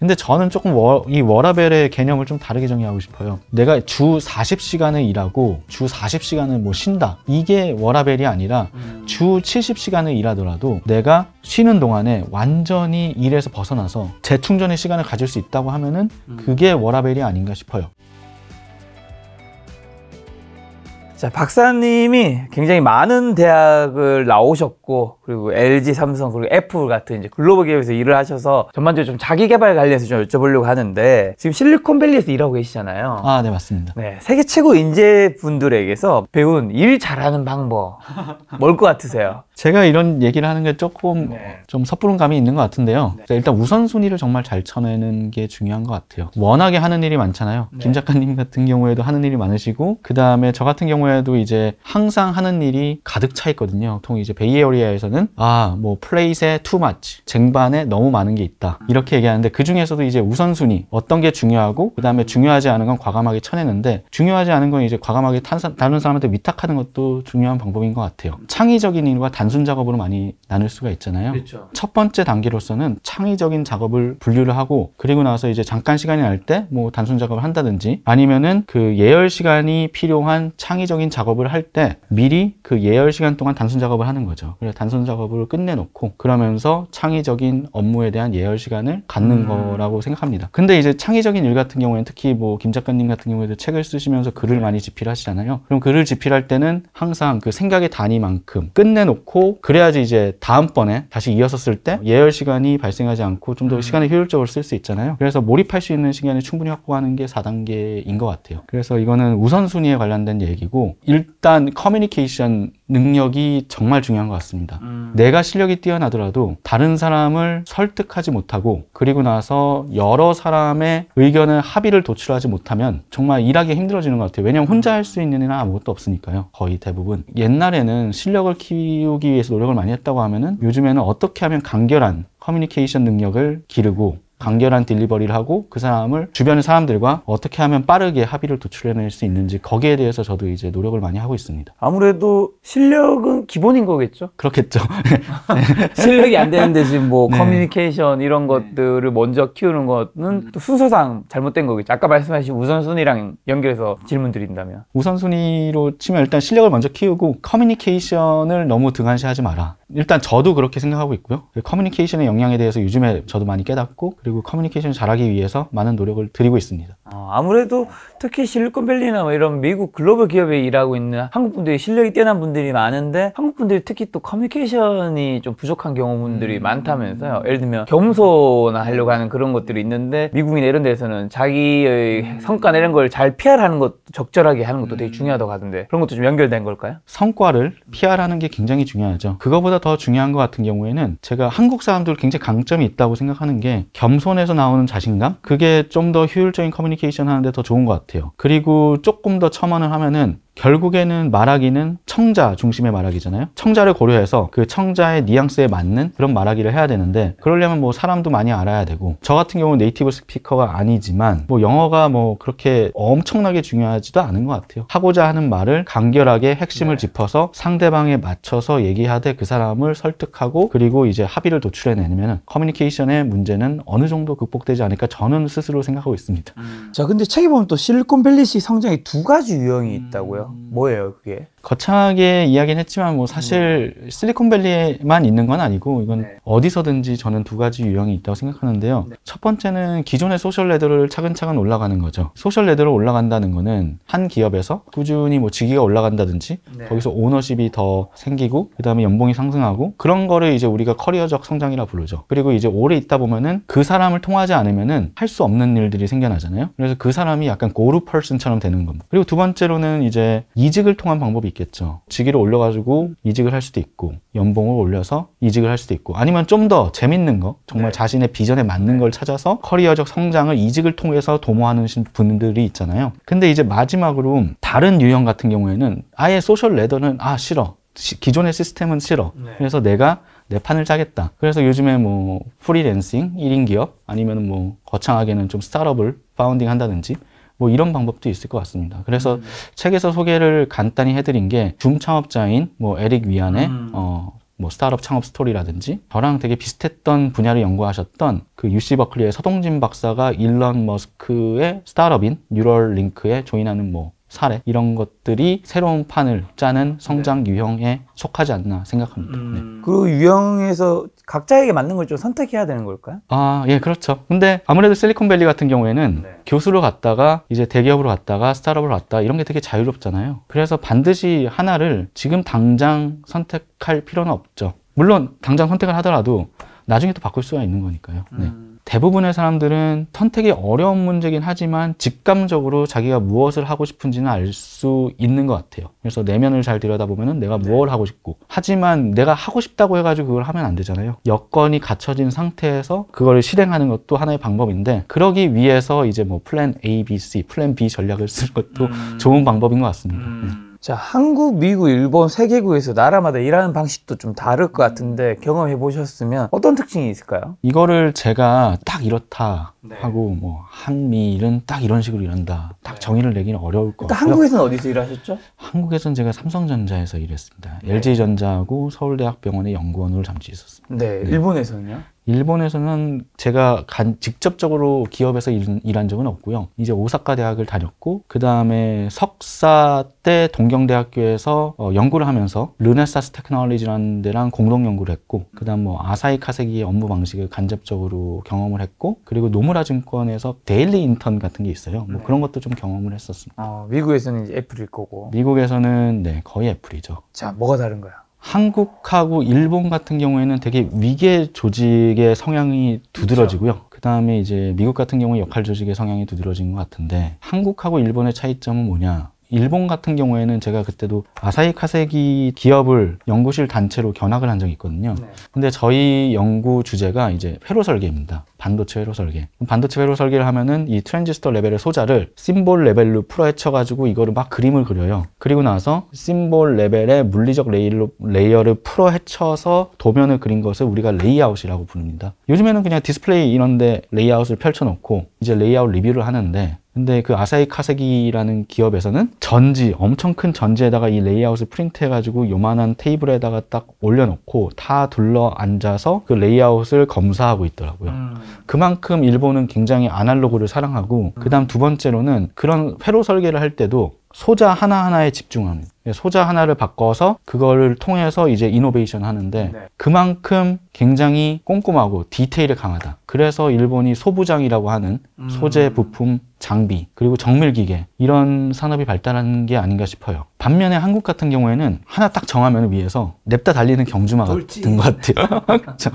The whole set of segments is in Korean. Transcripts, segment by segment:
근데 저는 조금 이 워라밸의 개념을 좀 다르게 정의하고 싶어요. 내가 주 40시간을 일하고 주 40시간을 뭐 쉰다. 이게 워라밸이 아니라 주 70시간을 일하더라도 내가 쉬는 동안에 완전히 일에서 벗어나서 재충전의 시간을 가질 수 있다고 하면은 그게 워라밸이 아닌가 싶어요. 자, 박사님이 굉장히 많은 대학을 나오셨고, 그리고 LG, 삼성, 그리고 애플 같은 이제 글로벌 기업에서 일을 하셔서 전반적으로 좀 자기 개발 관련해서 좀 여쭤보려고 하는데, 지금 실리콘밸리에서 일하고 계시잖아요. 아, 네, 맞습니다. 네, 세계 최고 인재분들에게서 배운 일 잘하는 방법 뭘 것 같으세요? 제가 이런 얘기를 하는 게 조금 좀 섣부른 감이 있는 것 같은데요. 일단 우선순위를 정말 잘 쳐내는 게 중요한 것 같아요. 워낙에 하는 일이 많잖아요. 김 작가님 같은 경우에도 하는 일이 많으시고, 그 다음에 저 같은 경우에도 이제 항상 하는 일이 가득 차 있거든요. 보통 이제 베이에리아에서는 뭐 플레이트에 too much, 쟁반에 너무 많은 게 있다, 이렇게 얘기하는데, 그 중에서도 이제 우선순위, 어떤 게 중요하고 그 다음에 중요하지 않은 건 과감하게 쳐내는데, 중요하지 않은 건 이제 과감하게 다른 사람한테 위탁하는 것도 중요한 방법인 것 같아요. 창의적인 일과 단순 작업으로 많이 나눌 수가 있잖아요. 그렇죠. 첫 번째 단계로서는 창의적인 작업을 분류를 하고, 그리고 나서 이제 잠깐 시간이 날 때 뭐 단순 작업을 한다든지, 아니면은 그 예열 시간이 필요한 창의적인 작업을 할 때 미리 그 예열 시간 동안 단순 작업을 하는 거죠. 그래서 단순 작업을 끝내놓고 그러면서 창의적인 업무에 대한 예열 시간을 갖는 거라고 생각합니다. 근데 이제 창의적인 일 같은 경우에는 특히 뭐 김 작가님 같은 경우에도 책을 쓰시면서 글을 많이 집필하시잖아요. 그럼 글을 집필할 때는 항상 그 생각의 단위만큼 끝내놓고, 그래야지 이제 다음번에 다시 이어서 쓸 때 예열 시간이 발생하지 않고 좀 더 시간을 효율적으로 쓸 수 있잖아요. 그래서 몰입할 수 있는 시간을 충분히 확보하는 게 4단계인 것 같아요. 그래서 이거는 우선순위에 관련된 얘기고, 일단 커뮤니케이션 능력이 정말 중요한 것 같습니다. 내가 실력이 뛰어나더라도 다른 사람을 설득하지 못하고, 그리고 나서 여러 사람의 의견을 합의를 도출하지 못하면 정말 일하기 힘들어지는 것 같아요. 왜냐하면 혼자 할 수 있는 일은 아무것도 없으니까요. 거의 대부분. 옛날에는 실력을 키우기 위해서 노력을 많이 했다고 하면은, 요즘에는 어떻게 하면 간결한 커뮤니케이션 능력을 기르고 간결한 딜리버리를 하고 그 사람을 주변의 사람들과 어떻게 하면 빠르게 합의를 도출해낼 수 있는지, 거기에 대해서 저도 이제 노력을 많이 하고 있습니다. 아무래도 실력은 기본인 거겠죠? 그렇겠죠. 실력이 안 되는데 지금 뭐 커뮤니케이션 이런 것들을 먼저 키우는 거는 또 순서상 잘못된 거겠죠. 아까 말씀하신 우선순위랑 연결해서 질문 드린다면, 우선순위로 치면 일단 실력을 먼저 키우고 커뮤니케이션을 너무 등한시하지 마라. 일단 저도 그렇게 생각하고 있고요. 커뮤니케이션의 영향에 대해서 요즘에 저도 많이 깨닫고, 그리고 커뮤니케이션을 잘하기 위해서 많은 노력을 드리고 있습니다. 아무래도 특히 실리콘밸리나 뭐 이런 미국 글로벌 기업에 일하고 있는 한국 분들이 실력이 뛰어난 분들이 많은데, 한국 분들이 특히 또 커뮤니케이션이 좀 부족한 경우분들이 많다면서요. 예를 들면 겸손화 하려고 하는 그런 것들이 있는데, 미국이나 이런 데서는 자기의 성과나 이런 걸 잘 PR하는 것도, 적절하게 하는 것도 되게 중요하다고 하던데, 그런 것도 좀 연결된 걸까요? 성과를 PR하는 게 굉장히 중요하죠. 그거보다 더 중요한 것 같은 경우에는 제가 한국 사람들 굉장히 강점이 있다고 생각하는 게 겸손에서 나오는 자신감? 그게 좀 더 효율적인 커뮤니케이션 하는데 더 좋은 것 같아요. 그리고 조금 더 첨언을 하면은, 결국에는 말하기는 청자 중심의 말하기잖아요. 청자를 고려해서 그 청자의 뉘앙스에 맞는 그런 말하기를 해야 되는데, 그러려면 뭐 사람도 많이 알아야 되고, 저 같은 경우는 네이티브 스피커가 아니지만 뭐 영어가 뭐 그렇게 엄청나게 중요하지도 않은 것 같아요. 하고자 하는 말을 간결하게 핵심을 짚어서 상대방에 맞춰서 얘기하되 그 사람을 설득하고, 그리고 이제 합의를 도출해내면 커뮤니케이션의 문제는 어느 정도 극복되지 않을까 저는 스스로 생각하고 있습니다. 자, 근데 책에 보면 또 실리콘밸리식 성장에 두 가지 유형이 있다고요? 뭐예요, 그게? 거창하게 이야기는 했지만 뭐 사실 실리콘밸리에만 있는 건 아니고, 이건 어디서든지 저는 두 가지 유형이 있다고 생각하는데요. 첫 번째는 기존의 소셜 레더를 차근차근 올라가는 거죠. 소셜 레더를 올라간다는 거는 한 기업에서 꾸준히 뭐 직위가 올라간다든지 거기서 오너십이 더 생기고, 그 다음에 연봉이 상승하고, 그런 거를 이제 우리가 커리어적 성장이라 부르죠. 그리고 이제 오래 있다 보면은 그 사람을 통하지 않으면은 할 수 없는 일들이 생겨나잖아요. 그래서 그 사람이 약간 고루 퍼슨처럼 되는 겁니다. 그리고 두 번째로는 이제 이직을 통한 방법이 있겠죠. 직위를 올려가지고 이직을 할 수도 있고, 연봉을 올려서 이직을 할 수도 있고, 아니면 좀 더 재밌는 거, 정말 자신의 비전에 맞는 걸 찾아서 커리어적 성장을 이직을 통해서 도모하는 분들이 있잖아요. 근데 이제 마지막으로 다른 유형 같은 경우에는 아예 소셜 레더는 싫어. 기존의 시스템은 싫어. 그래서 내가 내 판을 짜겠다. 그래서 요즘에 뭐 프리랜싱, 1인 기업, 아니면 뭐 거창하게는 좀 스타트업을 파운딩 한다든지, 뭐 이런 방법도 있을 것 같습니다. 그래서 책에서 소개를 간단히 해드린 게 줌 창업자인 뭐 에릭 위안의 뭐 스타트업 창업 스토리라든지 저랑 되게 비슷했던 분야를 연구하셨던 그 UC 버클리의 서동진 박사가 일론 머스크의 스타트업인 뉴럴링크에 조인하는 뭐 사례 이런 것들이 새로운 판을 짜는 성장 유형에 속하지 않나 생각합니다. 네. 그 유형에서 각자에게 맞는 걸 좀 선택해야 되는 걸까요? 아, 예, 그렇죠. 근데 아무래도 실리콘밸리 같은 경우에는 교수로 갔다가 이제 대기업으로 갔다가 스타트업으로 갔다 이런 게 되게 자유롭잖아요. 그래서 반드시 하나를 지금 당장 선택할 필요는 없죠. 물론 당장 선택을 하더라도 나중에 또 바꿀 수가 있는 거니까요. 네. 대부분의 사람들은 선택이 어려운 문제긴 하지만 직감적으로 자기가 무엇을 하고 싶은지는 알 수 있는 것 같아요. 그래서 내면을 잘 들여다보면 내가 무엇을 하고 싶고 하지만 내가 하고 싶다고 해가지고 그걸 하면 안 되잖아요. 여건이 갖춰진 상태에서 그걸 실행하는 것도 하나의 방법인데 그러기 위해서 이제 뭐 플랜 A, B, C, 플랜 B 전략을 쓰는 것도 좋은 방법인 것 같습니다. 네. 자, 한국, 미국, 일본 세 개국에서 나라마다 일하는 방식도 좀 다를 것 같은데 경험해 보셨으면 어떤 특징이 있을까요? 이거를 제가 딱 이렇다 하고 뭐 한미일은 딱 이런 식으로 일한다 딱 정의를 내기는 어려울 것 같고요. 한국에서는 어디서 일하셨죠? 한국에서는 제가 삼성전자에서 일했습니다. LG전자하고 서울대학병원의 연구원으로 잠시 있었습니다. 네. 일본에서는요? 일본에서는 제가 직접적으로 기업에서 일한 적은 없고요. 이제 오사카 대학을 다녔고 그 다음에 석사 때 동경대학교에서 연구를 하면서 르네사스 테크놀로지라는 데랑 공동 연구를 했고 그 다음 뭐 아사히 카세기의 업무 방식을 간접적으로 경험을 했고 그리고 노무라 증권에서 데일리 인턴 같은 게 있어요. 뭐 그런 것도 좀 경험을 했었습니다. 미국에서는 이제 애플일 거고. 미국에서는 네, 거의 애플이죠. 자, 뭐가 다른가요? 한국하고 일본 같은 경우에는 되게 위계 조직의 성향이 두드러지고요. 그 다음에 이제 미국 같은 경우에 역할 조직의 성향이 두드러진 것 같은데 한국하고 일본의 차이점은 뭐냐? 일본 같은 경우에는 제가 그때도 아사히 카세기 기업을 연구실 단체로 견학을 한 적이 있거든요. 근데 저희 연구 주제가 이제 회로 설계입니다. 반도체 회로 설계. 반도체 회로 설계를 하면은 이 트랜지스터 레벨의 소자를 심볼 레벨로 풀어헤쳐가지고 이거를 막 그림을 그려요. 그리고 나서 심볼 레벨의 물리적 레이어를 풀어헤쳐서 도면을 그린 것을 우리가 레이아웃이라고 부릅니다. 요즘에는 그냥 디스플레이 이런데 레이아웃을 펼쳐놓고 이제 레이아웃 리뷰를 하는데 근데 그 아사히 카세기라는 기업에서는 전지, 엄청 큰 전지에다가 이 레이아웃을 프린트해가지고 요만한 테이블에다가 딱 올려놓고 다 둘러 앉아서 그 레이아웃을 검사하고 있더라고요. 그만큼 일본은 굉장히 아날로그를 사랑하고 그 다음 두 번째로는 그런 회로 설계를 할 때도 소자 하나하나에 집중합니다. 소자 하나를 바꿔서 그거를 통해서 이제 이노베이션 하는데 그만큼 굉장히 꼼꼼하고 디테일에 강하다. 그래서 일본이 소부장이라고 하는 소재, 부품, 장비, 그리고 정밀기계 이런 산업이 발달한 게 아닌가 싶어요. 반면에 한국 같은 경우에는 하나 딱 정하면 위에서 냅다 달리는 경주마 같은 것 같아요. 그렇죠?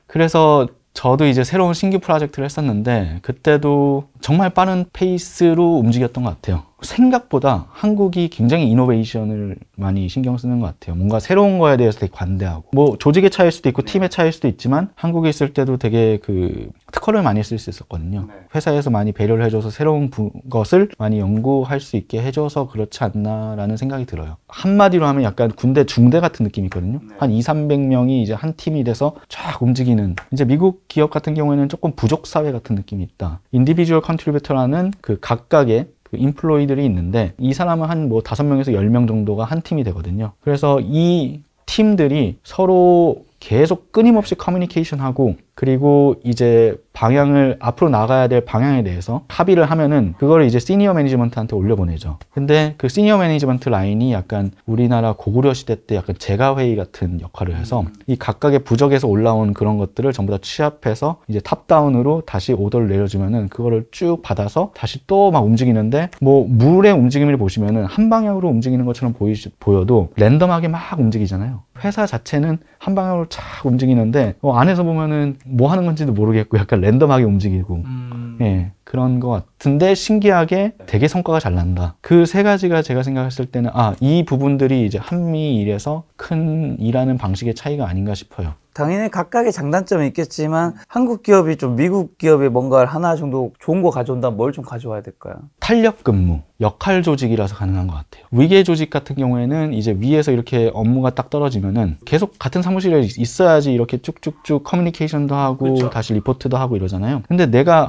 그래서 저도 이제 새로운 신규 프로젝트를 했었는데 그때도 정말 빠른 페이스로 움직였던 것 같아요. 생각보다 한국이 굉장히 이노베이션을 많이 신경 쓰는 것 같아요. 뭔가 새로운 거에 대해서 되게 관대하고 뭐 조직의 차이일 수도 있고 팀의 차이일 수도 있지만 한국에 있을 때도 되게 그 특허를 많이 쓸 수 있었거든요. 회사에서 많이 배려를 해줘서 새로운 것을 많이 연구할 수 있게 해줘서 그렇지 않나라는 생각이 들어요. 한마디로 하면 약간 군대 중대 같은 느낌이 있거든요. 한 200~300명이 이제 한 팀이 돼서 쫙 움직이는 이제 미국 기업 같은 경우에는 조금 부족 사회 같은 느낌이 있다. 인디비주얼 컨트리뷰터라는 그 각각의 그 인플로이들이 있는데 이 사람은 한 뭐 5명에서 10명 정도가 한 팀이 되거든요. 그래서 이 팀들이 서로 계속 끊임없이 커뮤니케이션하고 그리고 이제 방향을 앞으로 나가야 될 방향에 대해서 합의를 하면은 그거를 이제 시니어 매니지먼트한테 올려보내죠. 근데 그 시니어 매니지먼트 라인이 약간 우리나라 고구려 시대 때 약간 제가회의 같은 역할을 해서 이 각각의 부적에서 올라온 그런 것들을 전부 다 취합해서 이제 탑다운으로 다시 오더를 내려주면은 그거를 쭉 받아서 다시 또 막 움직이는데 뭐 물의 움직임을 보시면은 한 방향으로 움직이는 것처럼 보여도 랜덤하게 막 움직이잖아요. 회사 자체는 한 방향으로 쫙 움직이는데 안에서 보면은 뭐 하는 건지도 모르겠고 약간 랜덤하게 움직이고 예, 그런 것 같은데 신기하게 되게 성과가 잘 난다. 그 세 가지가 제가 생각했을 때는 이 부분들이 이제 한미일에서 큰 일하는 방식의 차이가 아닌가 싶어요. 당연히 각각의 장단점이 있겠지만 한국 기업이 좀 미국 기업에 뭔가를 하나 정도 좋은 거 가져온다면 뭘 좀 가져와야 될까요? 탄력 근무, 역할 조직이라서 가능한 것 같아요. 위계 조직 같은 경우에는 이제 위에서 이렇게 업무가 딱 떨어지면은 계속 같은 사무실에 있어야지 이렇게 쭉쭉쭉 커뮤니케이션도 하고 그렇죠. 다시 리포트도 하고 이러잖아요. 근데 내가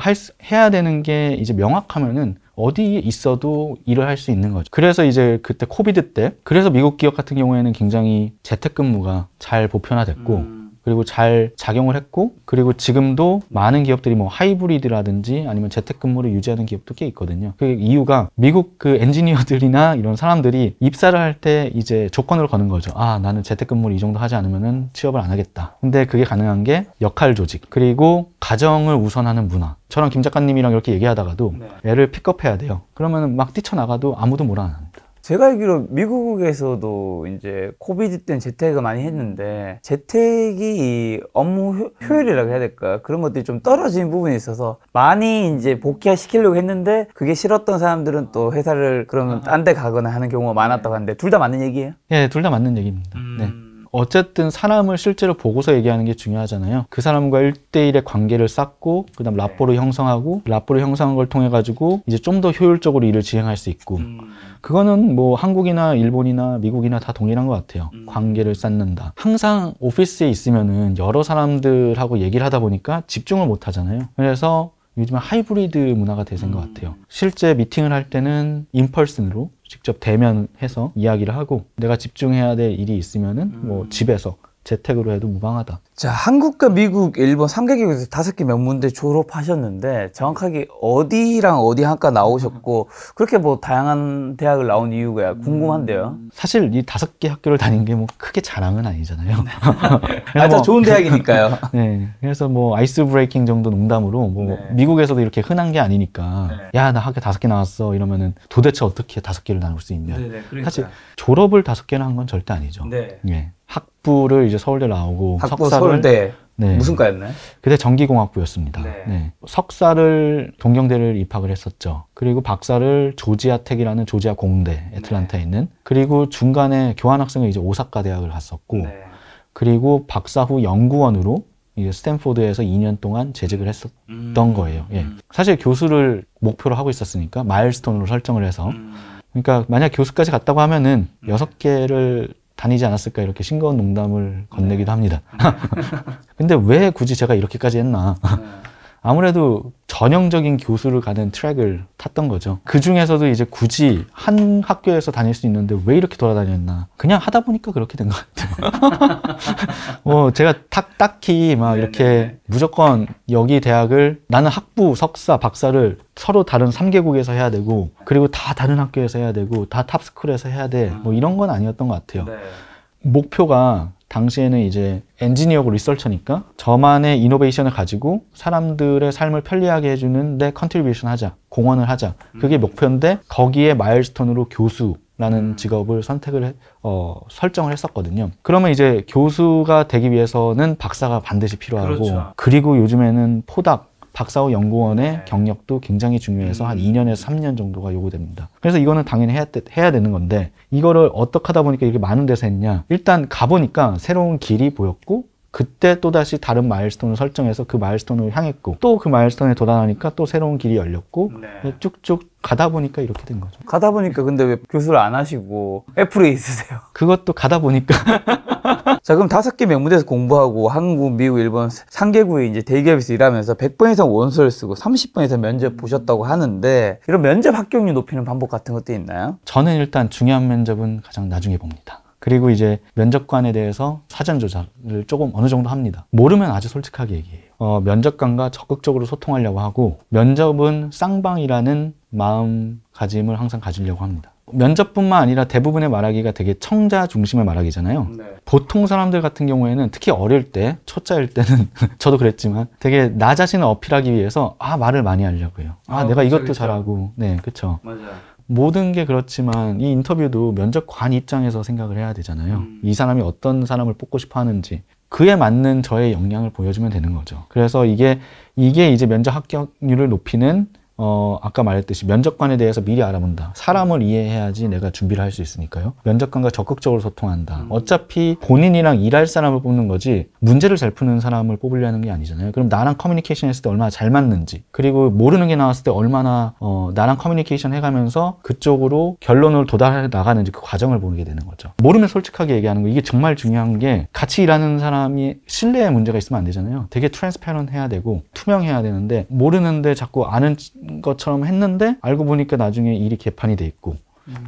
해야 되는 게 이제 명확하면은 어디에 있어도 일을 할 수 있는 거죠. 그래서 이제 그때 코비드 때 그래서 미국 기업 같은 경우에는 굉장히 재택근무가 잘 보편화됐고 그리고 잘 작용을 했고 그리고 지금도 많은 기업들이 뭐 하이브리드라든지 아니면 재택근무를 유지하는 기업도 꽤 있거든요. 그 이유가 미국 그 엔지니어들이나 이런 사람들이 입사를 할 때 이제 조건을 거는 거죠. 아, 나는 재택근무를 이 정도 하지 않으면은 취업을 안 하겠다. 근데 그게 가능한 게 역할 조직 그리고 가정을 우선하는 문화. 저랑 김 작가님이랑 이렇게 얘기하다가도 애를 픽업해야 돼요. 그러면은 막 뛰쳐나가도 아무도 뭐라 안 합니다. 제가 알기로 미국에서도 이제 코비드 때는 재택을 많이 했는데 재택이 이 업무 효율이라고 해야 될까? 그런 것들이 좀 떨어진 부분이 있어서 많이 이제 복귀시키려고 했는데 그게 싫었던 사람들은 또 회사를 그러면 딴 데 가거나 하는 경우가 많았다고 하는데 둘 다 맞는 얘기예요? 예, 둘 다 맞는 얘기입니다. 네. 어쨌든 사람을 실제로 보고서 얘기하는 게 중요하잖아요. 그 사람과 1대1의 관계를 쌓고 그다음 라포를 형성하고 라포를 형성한 걸 통해 가지고 이제 좀 더 효율적으로 일을 진행할 수 있고 그거는 뭐 한국이나 일본이나 미국이나 다 동일한 것 같아요. 관계를 쌓는다. 항상 오피스에 있으면은 여러 사람들하고 얘기를 하다 보니까 집중을 못 하잖아요. 그래서 요즘은 하이브리드 문화가 대세인 것 같아요. 실제 미팅을 할 때는 인펄슨으로 직접 대면해서 이야기를 하고 내가 집중해야 될 일이 있으면은 뭐 집에서 재택으로 해도 무방하다. 자, 한국과 미국, 일본 3개국에서 5개 명문대 졸업하셨는데 정확하게 어디랑 어디 학과 나오셨고 그렇게 뭐 다양한 대학을 나온 이유가 궁금한데요. 사실 이 5개 학교를 다닌 게 뭐 크게 자랑은 아니잖아요. 아, 저 좋은 대학이니까요. 네, 그래서 뭐 아이스 브레이킹 정도 농담으로 뭐 미국에서도 이렇게 흔한 게 아니니까 야, 나 학교 5개 나왔어 이러면은 도대체 어떻게 5개를 나눌 수 있냐. 사실 졸업을 5개나 한 건 절대 아니죠. 네. 학부를 이제 서울대 나오고 학부 석사를 서울대 네. 무슨 과였나요? 그때 전기공학부였습니다. 네. 네. 석사를 동경대를 입학을 했었죠. 그리고 박사를 조지아텍이라는 조지아 공대 애틀란타에 있는 그리고 중간에 교환학생을 이제 오사카 대학을 갔었고 그리고 박사 후 연구원으로 이제 스탠포드에서 2년 동안 재직을 했었던 거예요. 예. 사실 교수를 목표로 하고 있었으니까 마일스톤으로 설정을 해서 그러니까 만약 교수까지 갔다고 하면은 6개를 다니지 않았을까 이렇게 싱거운 농담을 건네기도 합니다. 근데 왜 굳이 제가 이렇게까지 했나? 아무래도 전형적인 교수를 가는 트랙을 탔던 거죠. 그 중에서도 이제 굳이 한 학교에서 다닐 수 있는데 왜 이렇게 돌아다녔나? 그냥 하다 보니까 그렇게 된 것 같아요. 제가 딱히 막 이렇게 무조건 여기 대학을 나는 학부, 석사, 박사를 서로 다른 3개국에서 해야 되고 그리고 다 다른 학교에서 해야 되고 다 탑스쿨에서 해야 돼. 뭐 이런 건 아니었던 것 같아요. 목표가 당시에는 이제 엔지니어고 리서처니까 저만의 이노베이션을 가지고 사람들의 삶을 편리하게 해주는 데 컨트리뷰션 하자, 공헌을 하자. 그게 목표인데 거기에 마일스톤으로 교수라는 직업을 설정을 했었거든요. 그러면 이제 교수가 되기 위해서는 박사가 반드시 필요하고 그리고 요즘에는 포닥, 박사 후 연구원의 경력도 굉장히 중요해서 한 2년에서 3년 정도가 요구됩니다. 그래서 이거는 당연히 해야 되는 건데 이거를 어떻게 하다 보니까 이렇게 많은 데서 했냐. 일단 가보니까 새로운 길이 보였고 그때 또다시 다른 마일스톤을 설정해서 그 마일스톤을 향했고 또 그 마일스톤에 도달하니까 또 새로운 길이 열렸고 쭉쭉 가다 보니까 이렇게 된 거죠. 가다 보니까 근데 왜 교수를 안 하시고 애플에 있으세요? 그것도 가다 보니까 자, 그럼 5개 명문대에서 공부하고 한국, 미국, 일본 3개국의 이제 대기업에서 일하면서 100번 이상 원서를 쓰고 30번 이상 면접 보셨다고 하는데 이런 면접 합격률 높이는 방법 같은 것도 있나요? 저는 일단 중요한 면접은 가장 나중에 봅니다. 그리고 이제 면접관에 대해서 사전 조사를 조금 어느 정도 합니다. 모르면 아주 솔직하게 얘기해요. 면접관과 적극적으로 소통하려고 하고 면접은 쌍방이라는 마음가짐을 항상 가지려고 합니다. 면접뿐만 아니라 대부분의 말하기가 되게 청자 중심의 말하기잖아요. 보통 사람들 같은 경우에는 특히 어릴 때, 초짜일 때는 저도 그랬지만 되게 나 자신을 어필하기 위해서 말을 많이 하려고 해요. 내가 이것도 잘하고. 네, 그쵸. 모든 게 그렇지만 이 인터뷰도 면접관 입장에서 생각을 해야 되잖아요. 이 사람이 어떤 사람을 뽑고 싶어 하는지 그에 맞는 저의 역량을 보여주면 되는 거죠. 그래서 이게 이제 면접 합격률을 높이는 아까 말했듯이 면접관에 대해서 미리 알아본다. 사람을 이해해야지 내가 준비를 할 수 있으니까요. 면접관과 적극적으로 소통한다. 어차피 본인이랑 일할 사람을 뽑는 거지 문제를 잘 푸는 사람을 뽑으려는 게 아니잖아요. 그럼 나랑 커뮤니케이션 했을 때 얼마나 잘 맞는지 그리고 모르는 게 나왔을 때 얼마나 나랑 커뮤니케이션 해가면서 그쪽으로 결론을 도달해 나가는지 그 과정을 보게 되는 거죠. 모르면 솔직하게 얘기하는 거 이게 정말 중요한 게 같이 일하는 사람이 신뢰에 문제가 있으면 안 되잖아요. 되게 트랜스페런트 해야 되고 투명해야 되는데 모르는데 자꾸 아는 것처럼 했는데 알고 보니까 나중에 일이 개판이 돼 있고